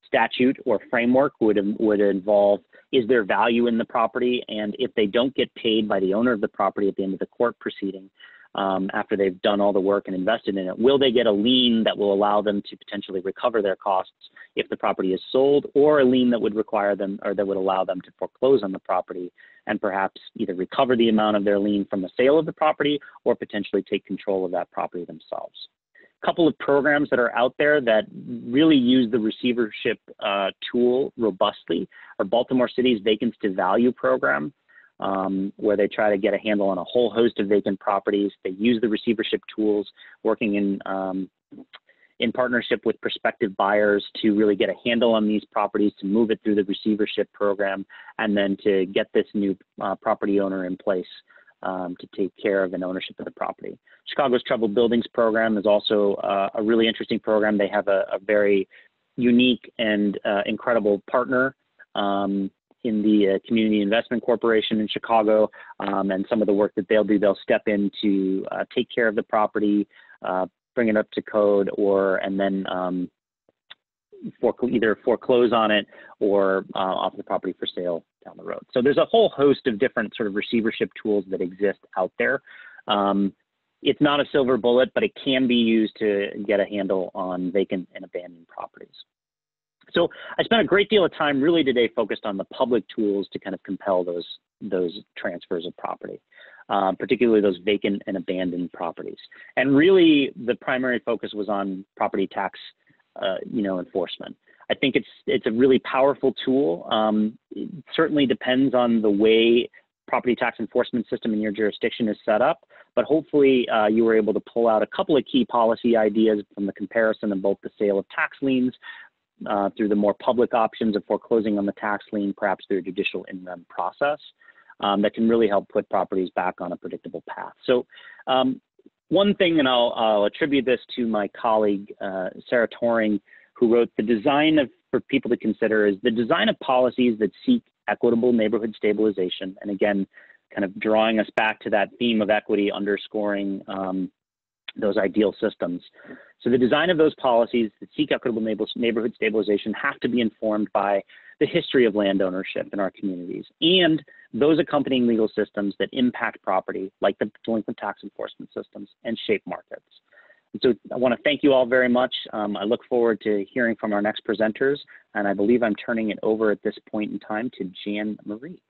statute or framework would involve, is there value in the property? And if they don't get paid by the owner of the property at the end of the court proceeding, after they've done all the work and invested in it, will they get a lien that will allow them to potentially recover their costs if the property is sold, or a lien that would require them, or that would allow them to foreclose on the property and perhaps either recover the amount of their lien from the sale of the property or potentially take control of that property themselves. A couple of programs that are out there that really use the receivership tool robustly are Baltimore City's Vacants to Value program, where they try to get a handle on a whole host of vacant properties. They use the receivership tools, working in partnership with prospective buyers to really get a handle on these properties, to move it through the receivership program, and then to get this new property owner in place to take care of an ownership of the property. Chicago's Troubled Buildings program is also a really interesting program. They have a very unique and incredible partner in the Community Investment Corporation in Chicago, and some of the work that they'll do, they'll step in to take care of the property, bring it up to code, and then either foreclose on it or offer the property for sale down the road. So there's a whole host of different sort of receivership tools that exist out there. It's not a silver bullet, but it can be used to get a handle on vacant and abandoned properties. So I spent a great deal of time really today focused on the public tools to kind of compel those transfers of property, particularly those vacant and abandoned properties. And really the primary focus was on property tax enforcement. I think it's a really powerful tool. It certainly depends on the way property tax enforcement system in your jurisdiction is set up, but hopefully you were able to pull out a couple of key policy ideas from the comparison of both the sale of tax liens through the more public options of foreclosing on the tax lien, perhaps through a judicial in rem process that can really help put properties back on a predictable path. So one thing, and I'll attribute this to my colleague, Sarah Toring, who wrote the design of, for people to consider, is the design of policies that seek equitable neighborhood stabilization. And again, kind of drawing us back to that theme of equity, underscoring those ideal systems. So the design of those policies that seek equitable neighborhood stabilization have to be informed by the history of land ownership in our communities and those accompanying legal systems that impact property, like the delinquent tax enforcement systems and shape markets. And so I want to thank you all very much. I look forward to hearing from our next presenters, and I believe I'm turning it over at this point in time to Jan Marie.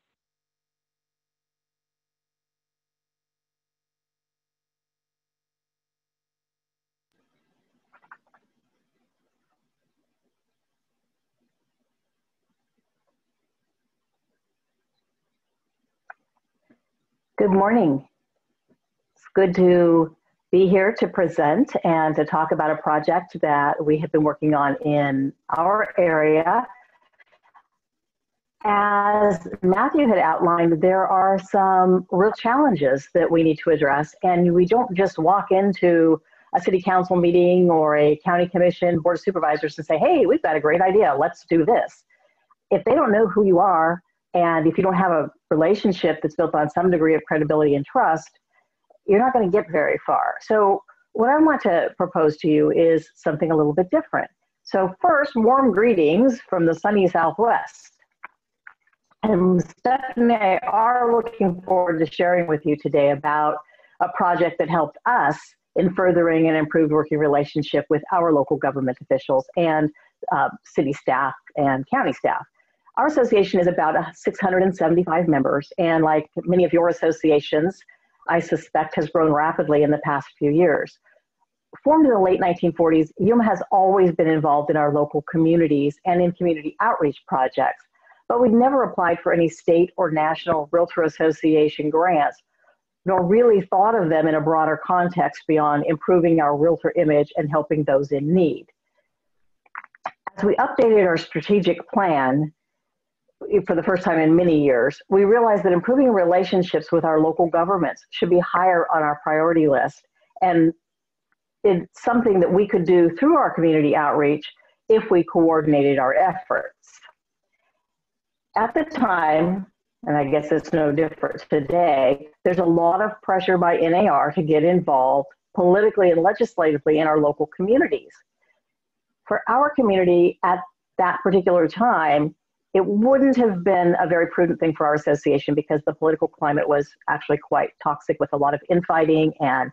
Good morning. It's good to be here to present and to talk about a project that we have been working on in our area. As Matthew had outlined, there are some real challenges that we need to address, and we don't just walk into a city council meeting or a county commission, board of supervisors and say, hey, we've got a great idea, let's do this. If they don't know who you are, and if you don't have a relationship that's built on some degree of credibility and trust, you're not going to get very far. So what I want to propose to you is something a little bit different. So first, warm greetings from the sunny Southwest. And Stephanie and I are looking forward to sharing with you today about a project that helped us in furthering an improved working relationship with our local government officials and city staff and county staff. Our association is about 675 members, and like many of your associations, I suspect has grown rapidly in the past few years. Formed in the late 1940s, Yuma has always been involved in our local communities and in community outreach projects, but we've never applied for any state or national Realtor Association grants, nor really thought of them in a broader context beyond improving our realtor image and helping those in need. As we updated our strategic plan, for the first time in many years, we realized that improving relationships with our local governments should be higher on our priority list. And it's something that we could do through our community outreach if we coordinated our efforts. At the time, and I guess it's no different today, there's a lot of pressure by NAR to get involved politically and legislatively in our local communities. For our community at that particular time, it wouldn't have been a very prudent thing for our association because the political climate was actually quite toxic with a lot of infighting and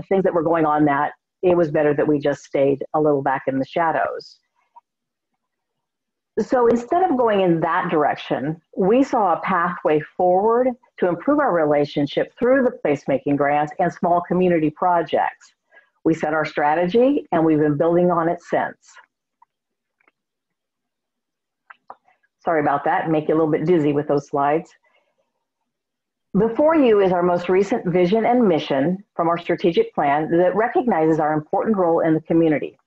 things that were going on, that it was better that we just stayed a little back in the shadows. So instead of going in that direction, we saw a pathway forward to improve our relationship through the placemaking grants and small community projects. We set our strategy and we've been building on it since. Sorry about that, make you a little bit dizzy with those slides. Before you is our most recent vision and mission from our strategic plan that recognizes our important role in the community.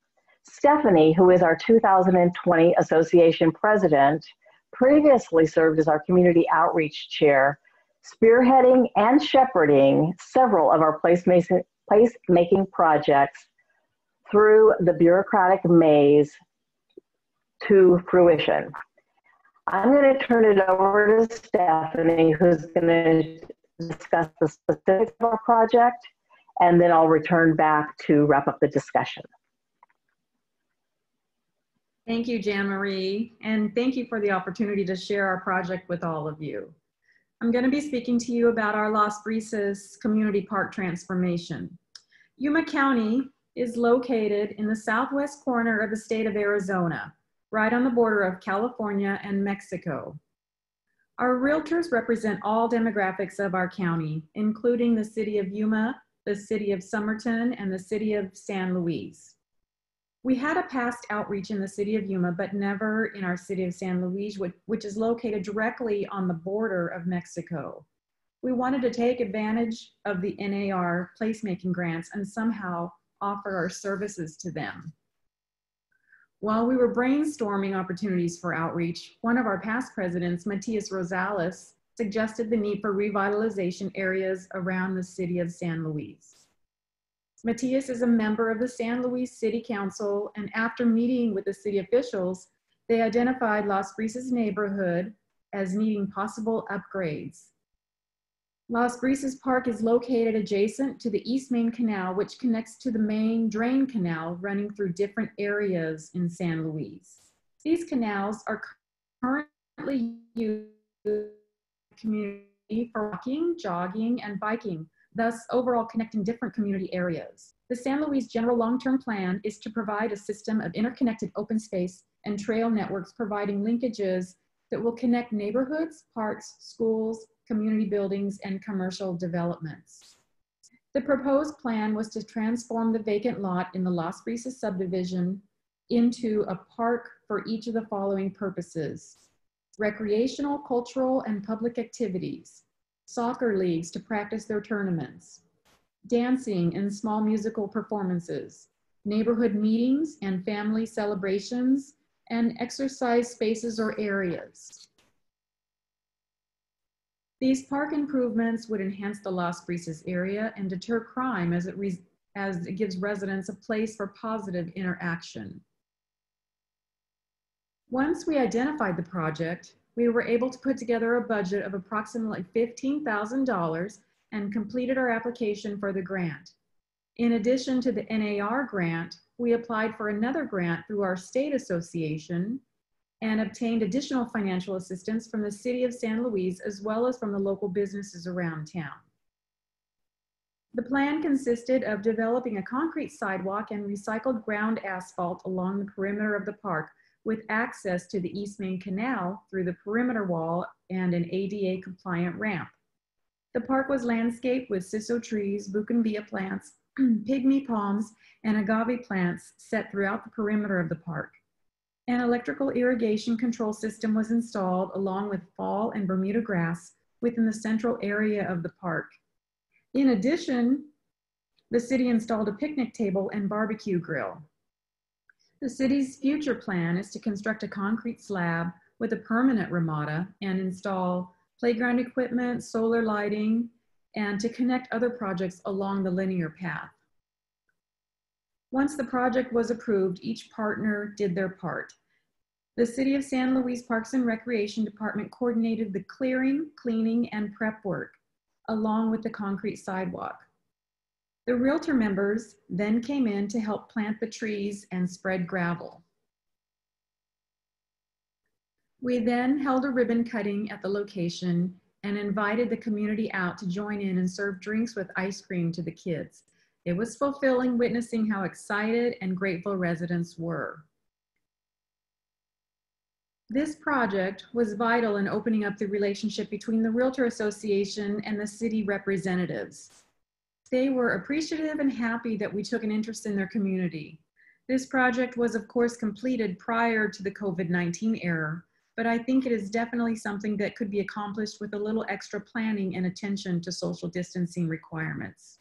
Stephanie, who is our 2020 association president, previously served as our community outreach chair, spearheading and shepherding several of our placemaking projects through the bureaucratic maze to fruition. I'm going to turn it over to Stephanie, who's going to discuss the specifics of our project, and then I'll return back to wrap up the discussion. Thank you, Jan Marie, and thank you for the opportunity to share our project with all of you. I'm going to be speaking to you about our Las Brisas Community Park transformation. Yuma County is located in the southwest corner of the state of Arizona, right on the border of California and Mexico. Our realtors represent all demographics of our county, including the city of Yuma, the city of Somerton, and the city of San Luis. We had a past outreach in the city of Yuma, but never in our city of San Luis, which is located directly on the border of Mexico. We wanted to take advantage of the NAR placemaking grants and somehow offer our services to them. While we were brainstorming opportunities for outreach, one of our past presidents, Matias Rosales, suggested the need for revitalization areas around the city of San Luis. Matias is a member of the San Luis City Council, and after meeting with the city officials, they identified Las Brisas neighborhood as needing possible upgrades. Las Brisas Park is located adjacent to the East Main Canal, which connects to the main drain canal running through different areas in San Luis. These canals are currently used by the community for walking, jogging, and biking, thus overall connecting different community areas. The San Luis General Long-Term Plan is to provide a system of interconnected open space and trail networks, providing linkages that will connect neighborhoods, parks, schools, community buildings, and commercial developments. The proposed plan was to transform the vacant lot in the Las Brisas subdivision into a park for each of the following purposes: recreational, cultural, and public activities, soccer leagues to practice their tournaments, dancing and small musical performances, neighborhood meetings and family celebrations, and exercise spaces or areas. These park improvements would enhance the Las Brisas area and deter crime as it gives residents a place for positive interaction. Once we identified the project, we were able to put together a budget of approximately $15,000 and completed our application for the grant. In addition to the NAR grant, we applied for another grant through our state association and obtained additional financial assistance from the city of San Luis, as well as from the local businesses around town. The plan consisted of developing a concrete sidewalk and recycled ground asphalt along the perimeter of the park, with access to the East Main Canal through the perimeter wall and an ADA compliant ramp. The park was landscaped with siso trees, bougainvillea plants, pygmy palms, and agave plants set throughout the perimeter of the park. An electrical irrigation control system was installed along with fall and Bermuda grass within the central area of the park. In addition, the city installed a picnic table and barbecue grill. The city's future plan is to construct a concrete slab with a permanent ramada and install playground equipment, solar lighting, and to connect other projects along the linear path. Once the project was approved, each partner did their part. The City of San Luis Parks and Recreation Department coordinated the clearing, cleaning, and prep work, along with the concrete sidewalk. The realtor members then came in to help plant the trees and spread gravel. We then held a ribbon cutting at the location and invited the community out to join in and serve drinks with ice cream to the kids. It was fulfilling witnessing how excited and grateful residents were. This project was vital in opening up the relationship between the Realtor Association and the city representatives. They were appreciative and happy that we took an interest in their community. This project was, of course, completed prior to the COVID-19 era, but I think it is definitely something that could be accomplished with a little extra planning and attention to social distancing requirements.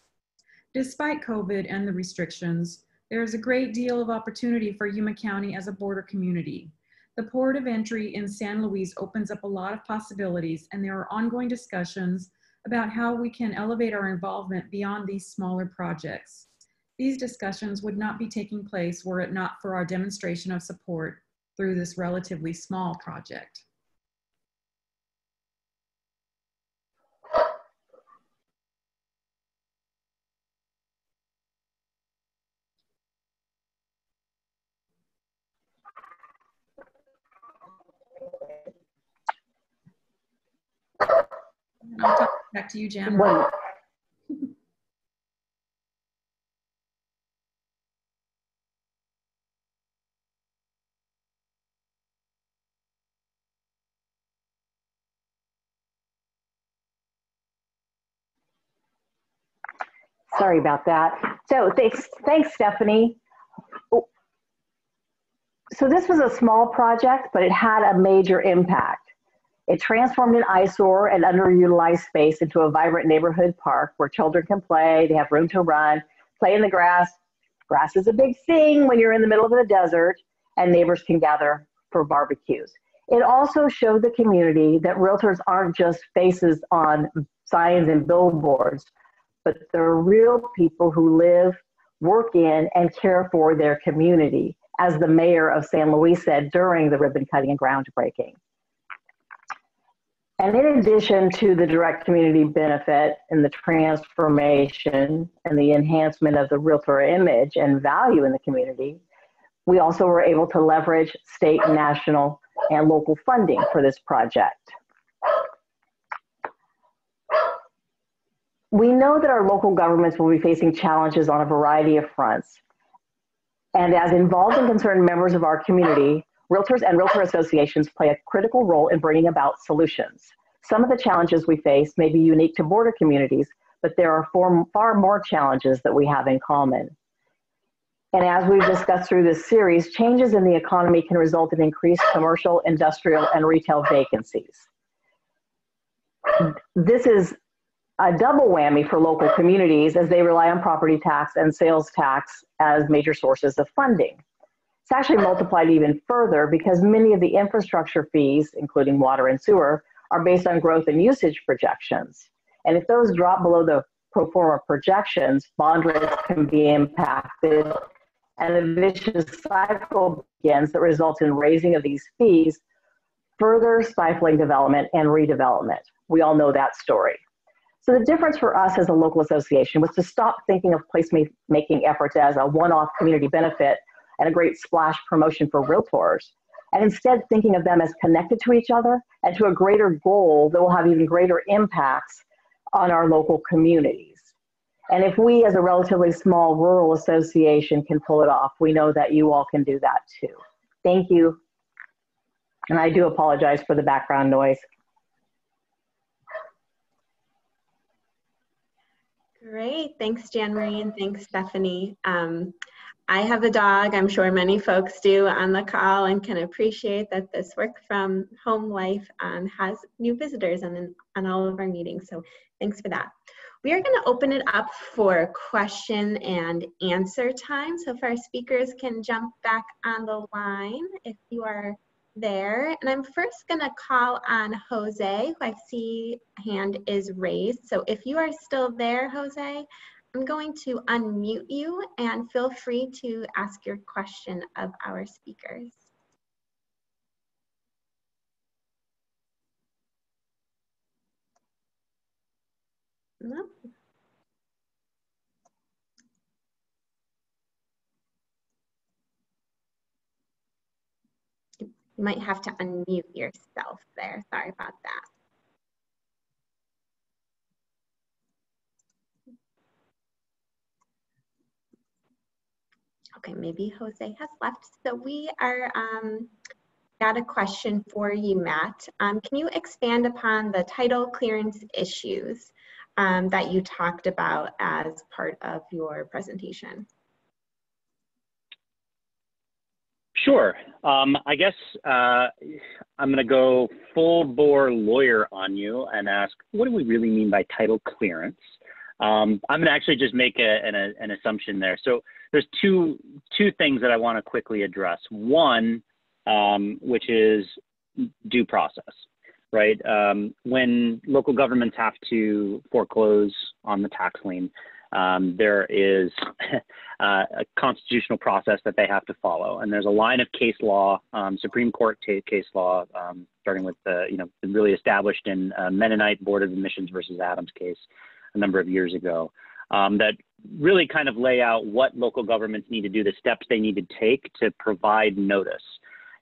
Despite COVID and the restrictions, there is a great deal of opportunity for Yuma County as a border community. The port of entry in San Luis opens up a lot of possibilities, and there are ongoing discussions about how we can elevate our involvement beyond these smaller projects. These discussions would not be taking place were it not for our demonstration of support through this relatively small project. I'll talk back to you, Jan. Sorry about that. So thanks, Stephanie. So this was a small project, but it had a major impact. It transformed an eyesore and underutilized space into a vibrant neighborhood park where children can play, they have room to run, play in the grass. Grass is a big thing when you're in the middle of the desert, and neighbors can gather for barbecues. It also showed the community that realtors aren't just faces on signs and billboards, but they're real people who live, work in, and care for their community, as the mayor of San Luis said during the ribbon cutting and groundbreaking. And in addition to the direct community benefit and the transformation and the enhancement of the realtor image and value in the community, we also were able to leverage state, national, and local funding for this project. We know that our local governments will be facing challenges on a variety of fronts. And as involved and concerned members of our community, realtors and realtor associations play a critical role in bringing about solutions. Some of the challenges we face may be unique to border communities, but there are far more challenges that we have in common. And as we've discussed through this series, changes in the economy can result in increased commercial, industrial, and retail vacancies. This is a double whammy for local communities as they rely on property tax and sales tax as major sources of funding. It's actually multiplied even further because many of the infrastructure fees, including water and sewer, are based on growth and usage projections. And if those drop below the pro forma projections, bond rates can be impacted, and a vicious cycle begins that results in raising of these fees, further stifling development and redevelopment. We all know that story. So the difference for us as a local association was to stop thinking of placemaking efforts as a one-off community benefit and a great splash promotion for realtors, and instead thinking of them as connected to each other and to a greater goal that will have even greater impacts on our local communities. And if we as a relatively small rural association can pull it off, we know that you all can do that too. Thank you. And I do apologize for the background noise. Great, thanks Jan Marie and thanks Stephanie. I have a dog, I'm sure many folks do on the call, and can appreciate that this work from home life has new visitors on all of our meetings, so thanks for that. We are going to open it up for question and answer time, so if our speakers can jump back on the line if you are there. And I'm first going to call on Jose, who I see hand is raised. So if you are still there, Jose, I'm going to unmute you and feel free to ask your question of our speakers. No. You might have to unmute yourself there. Sorry about that. Okay, maybe Jose has left. So we are got a question for you, Matt. Can you expand upon the title clearance issues that you talked about as part of your presentation? Sure. I guess I'm going to go full bore lawyer on you and ask, what do we really mean by title clearance? I'm going to actually just make an assumption there. So there's two things that I want to quickly address. One, which is due process, right? When local governments have to foreclose on the tax lien, there is a constitutional process that they have to follow, and there's a line of case law, Supreme Court case law, starting with the really established in Mennonite Board of Admissions versus Adams case a number of years ago, that really kind of lay out what local governments need to do, the steps they need to take to provide notice.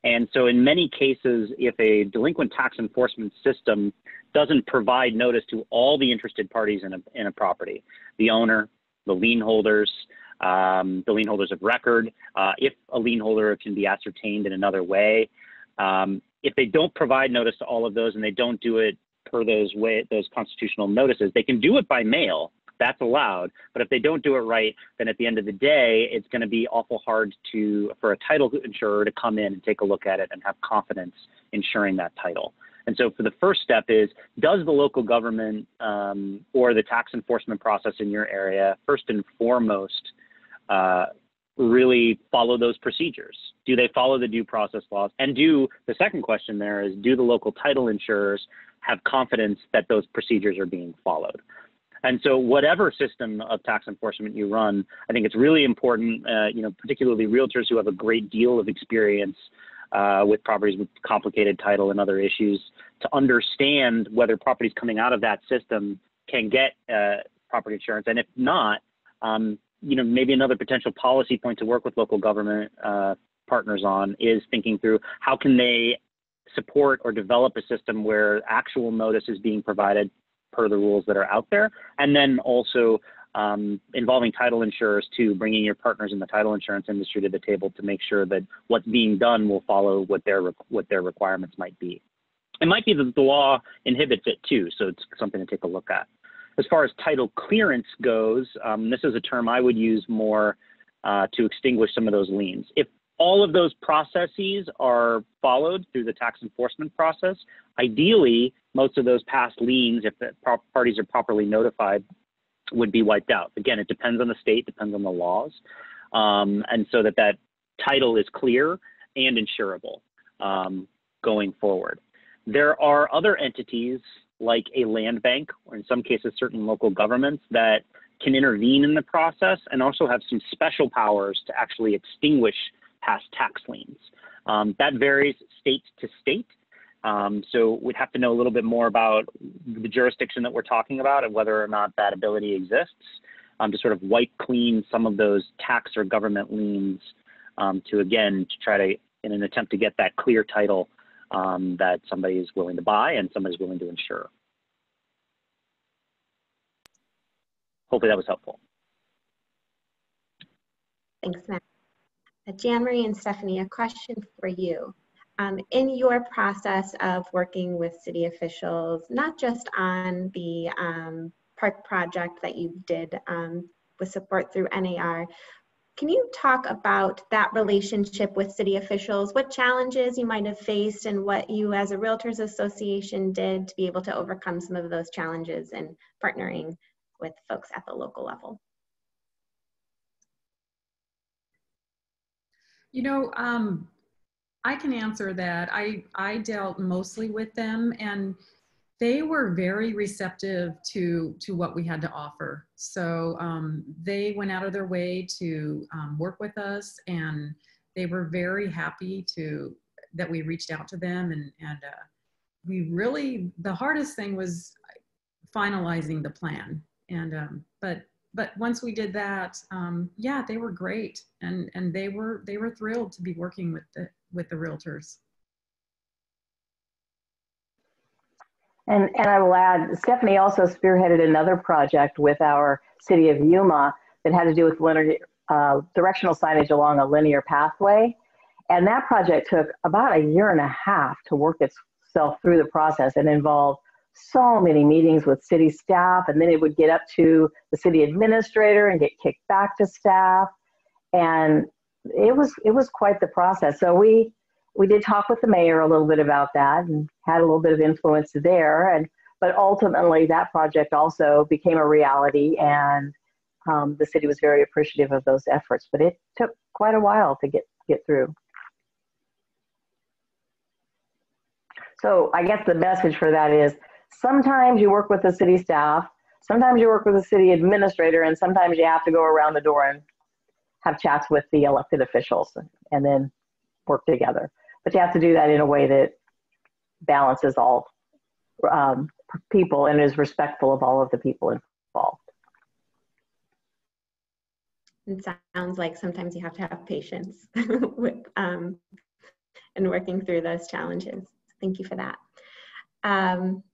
And so in many cases, if a delinquent tax enforcement system doesn't provide notice to all the interested parties in a property, the owner, the lien holders of record, if a lien holder can be ascertained in another way, if they don't provide notice to all of those and they don't do it per those constitutional notices, they can do it by mail. That's allowed, but if they don't do it right, then at the end of the day, it's going to be awful hard for a title insurer to come in and take a look at it and have confidence insuring that title. And so for the first step is, does the local government or the tax enforcement process in your area, first and foremost, really follow those procedures? Do they follow the due process laws? And the second question there is, do the local title insurers have confidence that those procedures are being followed? And so whatever system of tax enforcement you run, I think it's really important, particularly realtors who have a great deal of experience with properties with complicated title and other issues, to understand whether properties coming out of that system can get property insurance. And if not, maybe another potential policy point to work with local government partners on is thinking through how can they support or develop a system where actual notice is being provided per the rules that are out there, and then also involving title insurers too, bringing your partners in the title insurance industry to the table to make sure that what's being done will follow what their requirements might be. It might be that the law inhibits it too, so it's something to take a look at. As far as title clearance goes, this is a term I would use more to extinguish some of those liens. If all of those processes are followed through the tax enforcement process, ideally, most of those past liens, if the parties are properly notified, would be wiped out. Again, it depends on the state, depends on the laws, and so that title is clear and insurable going forward. There are other entities like a land bank, or in some cases, certain local governments that can intervene in the process and also have some special powers to actually extinguish past tax liens. That varies state to state. So we'd have to know a little bit more about the jurisdiction that we're talking about and whether or not that ability exists to sort of wipe clean some of those tax or government liens to try to, in an attempt to get that clear title that somebody is willing to buy and somebody's willing to insure. Hopefully that was helpful. Thanks, Matt. Jan Marie and Stephanie, a question for you. In your process of working with city officials, not just on the park project that you did with support through NAR, can you talk about that relationship with city officials, what challenges you might have faced and what you as a Realtors Association did to be able to overcome some of those challenges and partnering with folks at the local level? I can answer that. I dealt mostly with them, and they were very receptive to what we had to offer. So they went out of their way to work with us, and they were very happy that we reached out to them. And we really, the hardest thing was finalizing the plan. And but once we did that, yeah, they were great, and they were thrilled to be working with the realtors. And I will add, Stephanie also spearheaded another project with our city of Yuma that had to do with directional signage along a linear pathway. And that project took about 1.5 years to work itself through the process and involved so many meetings with city staff, and then it would get up to the city administrator and get kicked back to staff. And it was quite the process. So we did talk with the mayor a little bit about that and had a little bit of influence there. But ultimately that project also became a reality, and the city was very appreciative of those efforts, but it took quite a while to get through. So I guess the message for that is, sometimes you work with the city staff, sometimes you work with the city administrator, and sometimes you have to go around the door and have chats with the elected officials and then work together. But you have to do that in a way that balances all people and is respectful of all of the people involved. It sounds like sometimes you have to have patience with and working through those challenges. Thank you for that.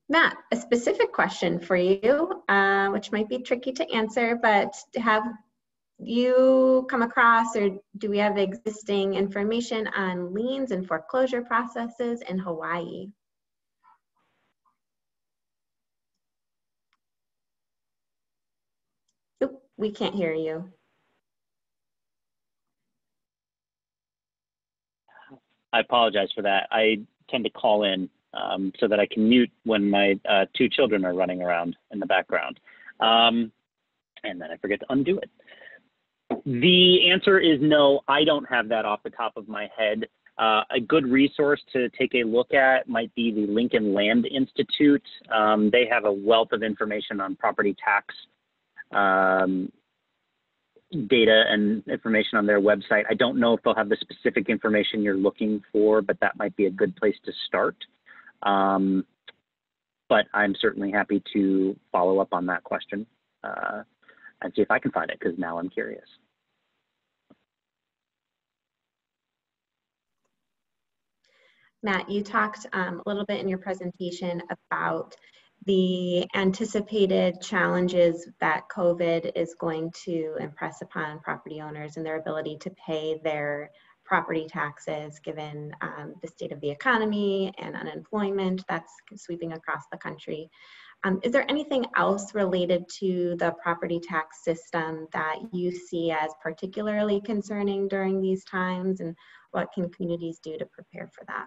Matt, a specific question for you, which might be tricky to answer, but have you come across, or do we have existing information on liens and foreclosure processes in Hawaii? Oop, we can't hear you. I apologize for that. I tend to call in so that I can mute when my 2 children are running around in the background. And then I forget to undo it. The answer is no, I don't have that off the top of my head. A good resource to take a look at might be the Lincoln Land Institute. They have a wealth of information on property tax data and information on their website. I don't know if they'll have the specific information you're looking for, but that might be a good place to start. But I'm certainly happy to follow up on that question and see if I can find it, because now I'm curious. Matt, you talked a little bit in your presentation about the anticipated challenges that COVID is going to impress upon property owners and their ability to pay their property taxes, given the state of the economy and unemployment that's sweeping across the country. Is there anything else related to the property tax system that you see as particularly concerning during these times, and what can communities do to prepare for that?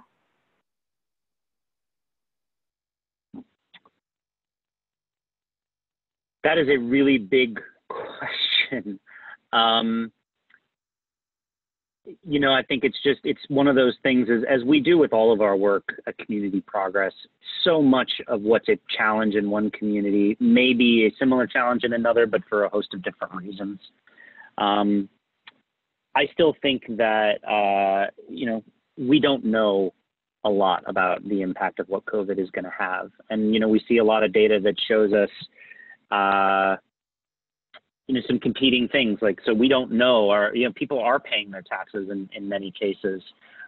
That is a really big question. You know, I think it's one of those things, as we do with all of our work at Community Progress, so much of what's a challenge in one community may be a similar challenge in another, but for a host of different reasons. I still think that, you know, we don't know a lot about the impact of what COVID is going to have. And, you know, we see a lot of data that shows us, you know, some competing things, like, so we don't know, or, you know, people are paying their taxes in many cases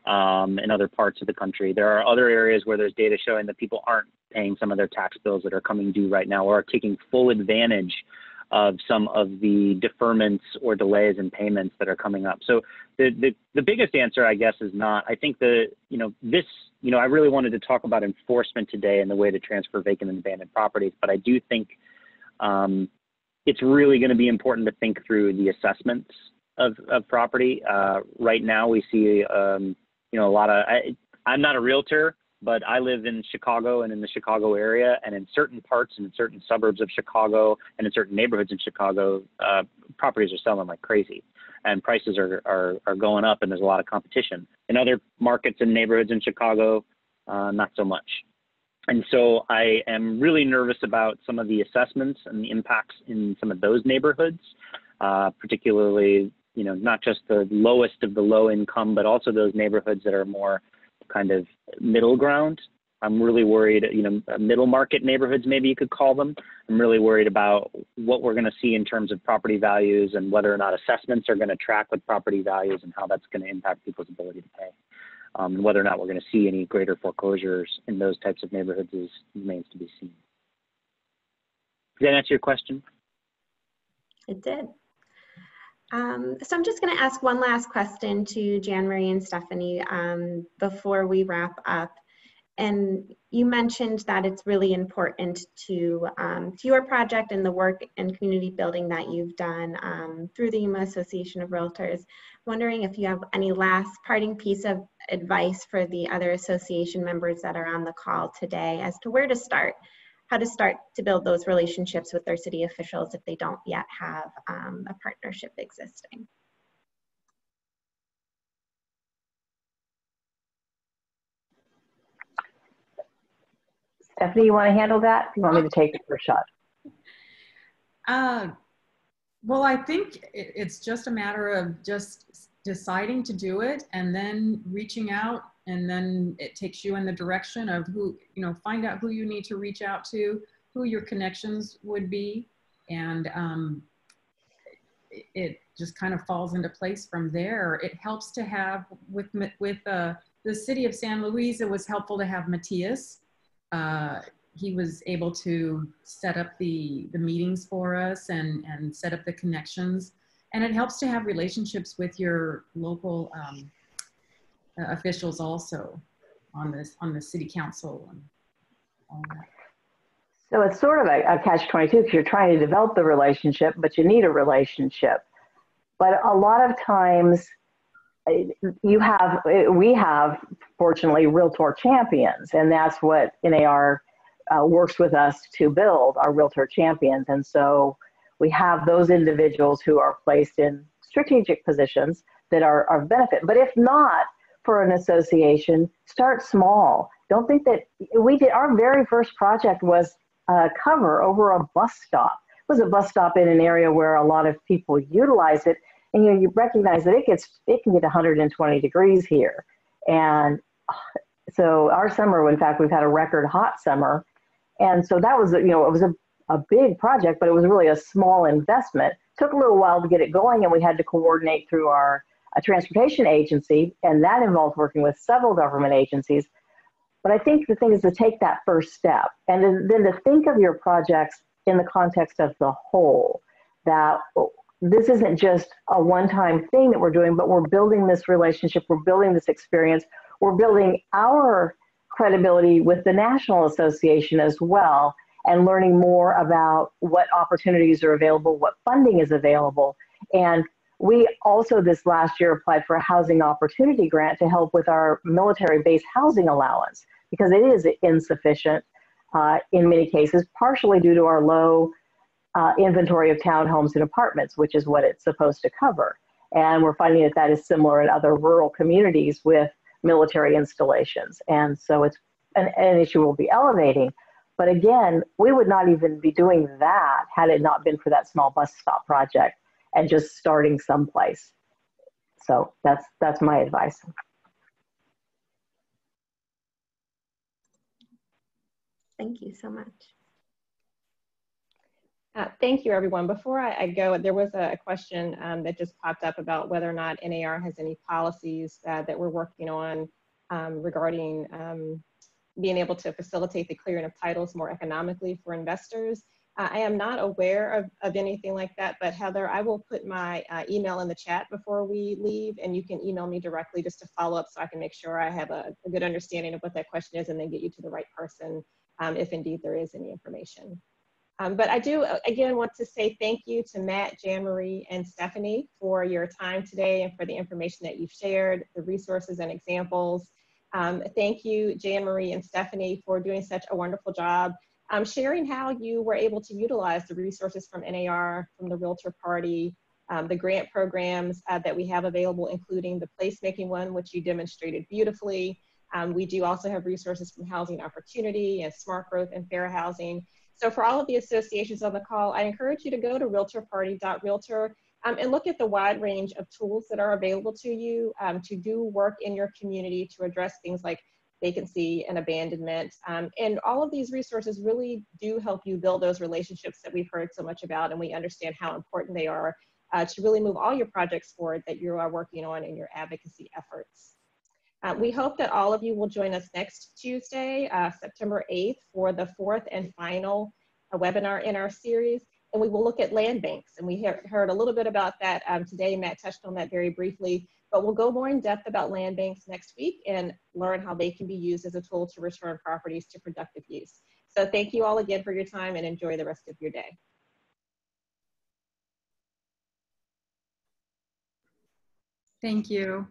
in other parts of the country. There are other areas where there's data showing that people aren't paying some of their tax bills that are coming due right now, or are taking full advantage of some of the deferments or delays in payments that are coming up. So the biggest answer, I guess, is not, I think you know, I really wanted to talk about enforcement today and the way to transfer vacant and abandoned properties, but I do think it's really going to be important to think through the assessments of property. Right now we see, you know, a lot of, I'm not a realtor, but I live in Chicago and in the Chicago area, and in certain parts and in certain suburbs of Chicago and in certain neighborhoods in Chicago, properties are selling like crazy, and prices are going up, and there's a lot of competition. In other markets and neighborhoods in Chicago, not so much. And so I am really nervous about some of the assessments and the impacts in some of those neighborhoods, particularly, you know, not just the lowest of the low income, but also those neighborhoods that are more kind of middle ground. I'm really worried, you know, middle market neighborhoods, maybe you could call them. I'm really worried about what we're going to see in terms of property values, and whether or not assessments are going to track with property values, and how that's going to impact people's ability to pay. And whether or not we're going to see any greater foreclosures in those types of neighborhoods remains to be seen. Does that answer your question? It did. So I'm just going to ask one last question to Jan Marie and Stephanie before we wrap up. And you mentioned that it's really important to your project and the work and community building that you've done through the Yuma Association of Realtors. Wondering if you have any last parting piece of advice for the other association members that are on the call today as to where to start, how to start to build those relationships with their city officials if they don't yet have a partnership existing. Stephanie, you want to handle that? Do you want me to take the first shot? Well, I think it's just a matter of just deciding to do it, and then reaching out, and then it takes you in the direction of who, you know, find out who you need to reach out to, who your connections would be, and it just kind of falls into place from there. It helps to have, with the city of San Luis, it was helpful to have Matthias. He was able to set up the meetings for us and set up the connections. And it helps to have relationships with your local officials also on the city council and all that. So it's sort of a catch-22, because you're trying to develop the relationship, but you need a relationship. But a lot of times we have, fortunately, Realtor champions, and that's what NAR works with us to build, our Realtor champions. And so we have those individuals who are placed in strategic positions that are of benefit. But if not for an association, start small. Don't think that our very first project was a cover over a bus stop. It was a bus stop in an area where a lot of people utilize it. And you recognize that it can get 120 degrees here. And so our summer, in fact, we've had a record hot summer. And so that was, it was a big project, but it was really a small investment. Took a little while to get it going, and we had to coordinate through our transportation agency, and that involved working with several government agencies. But I think the thing is to take that first step, and then to think of your projects in the context of the whole, that this isn't just a one-time thing that we're doing, but we're building this relationship, we're building this experience, we're building our credibility with the National Association as well, and learning more about what opportunities are available, what funding is available. And we also this last year applied for a housing opportunity grant to help with our military-based housing allowance, because it is insufficient in many cases, partially due to our low inventory of townhomes and apartments, which is what it's supposed to cover. And we're finding that is similar in other rural communities with military installations. And so it's an issue we'll be elevating. But again, we would not even be doing that had it not been for that small bus stop project and just starting someplace. So that's my advice. Thank you so much. Thank you, everyone. Before I go, there was a question that just popped up about whether or not NAR has any policies that we're working on regarding being able to facilitate the clearing of titles more economically for investors. I am not aware of anything like that, but Heather, I will put my email in the chat before we leave, and you can email me directly just to follow up so I can make sure I have a good understanding of what that question is and then get you to the right person if indeed there is any information. But I do, again, want to say thank you to Matt, Jan-Marie, and Stephanie for your time today and for the information that you've shared, the resources and examples. Thank you, Jan-Marie and Stephanie, for doing such a wonderful job sharing how you were able to utilize the resources from NAR, from the Realtor Party, the grant programs that we have available, including the placemaking one, which you demonstrated beautifully. We do also have resources from Housing Opportunity and Smart Growth and Fair Housing. So for all of the associations on the call, I encourage you to go to realtorparty.realtor and look at the wide range of tools that are available to you to do work in your community to address things like vacancy and abandonment. And all of these resources really do help you build those relationships that we've heard so much about, and we understand how important they are to really move all your projects forward that you are working on in your advocacy efforts. We hope that all of you will join us next Tuesday, September 8th, for the fourth and final webinar in our series. And we will look at land banks. And we heard a little bit about that today. Matt touched on that very briefly, but we'll go more in depth about land banks next week and learn how they can be used as a tool to return properties to productive use. So thank you all again for your time and enjoy the rest of your day. Thank you.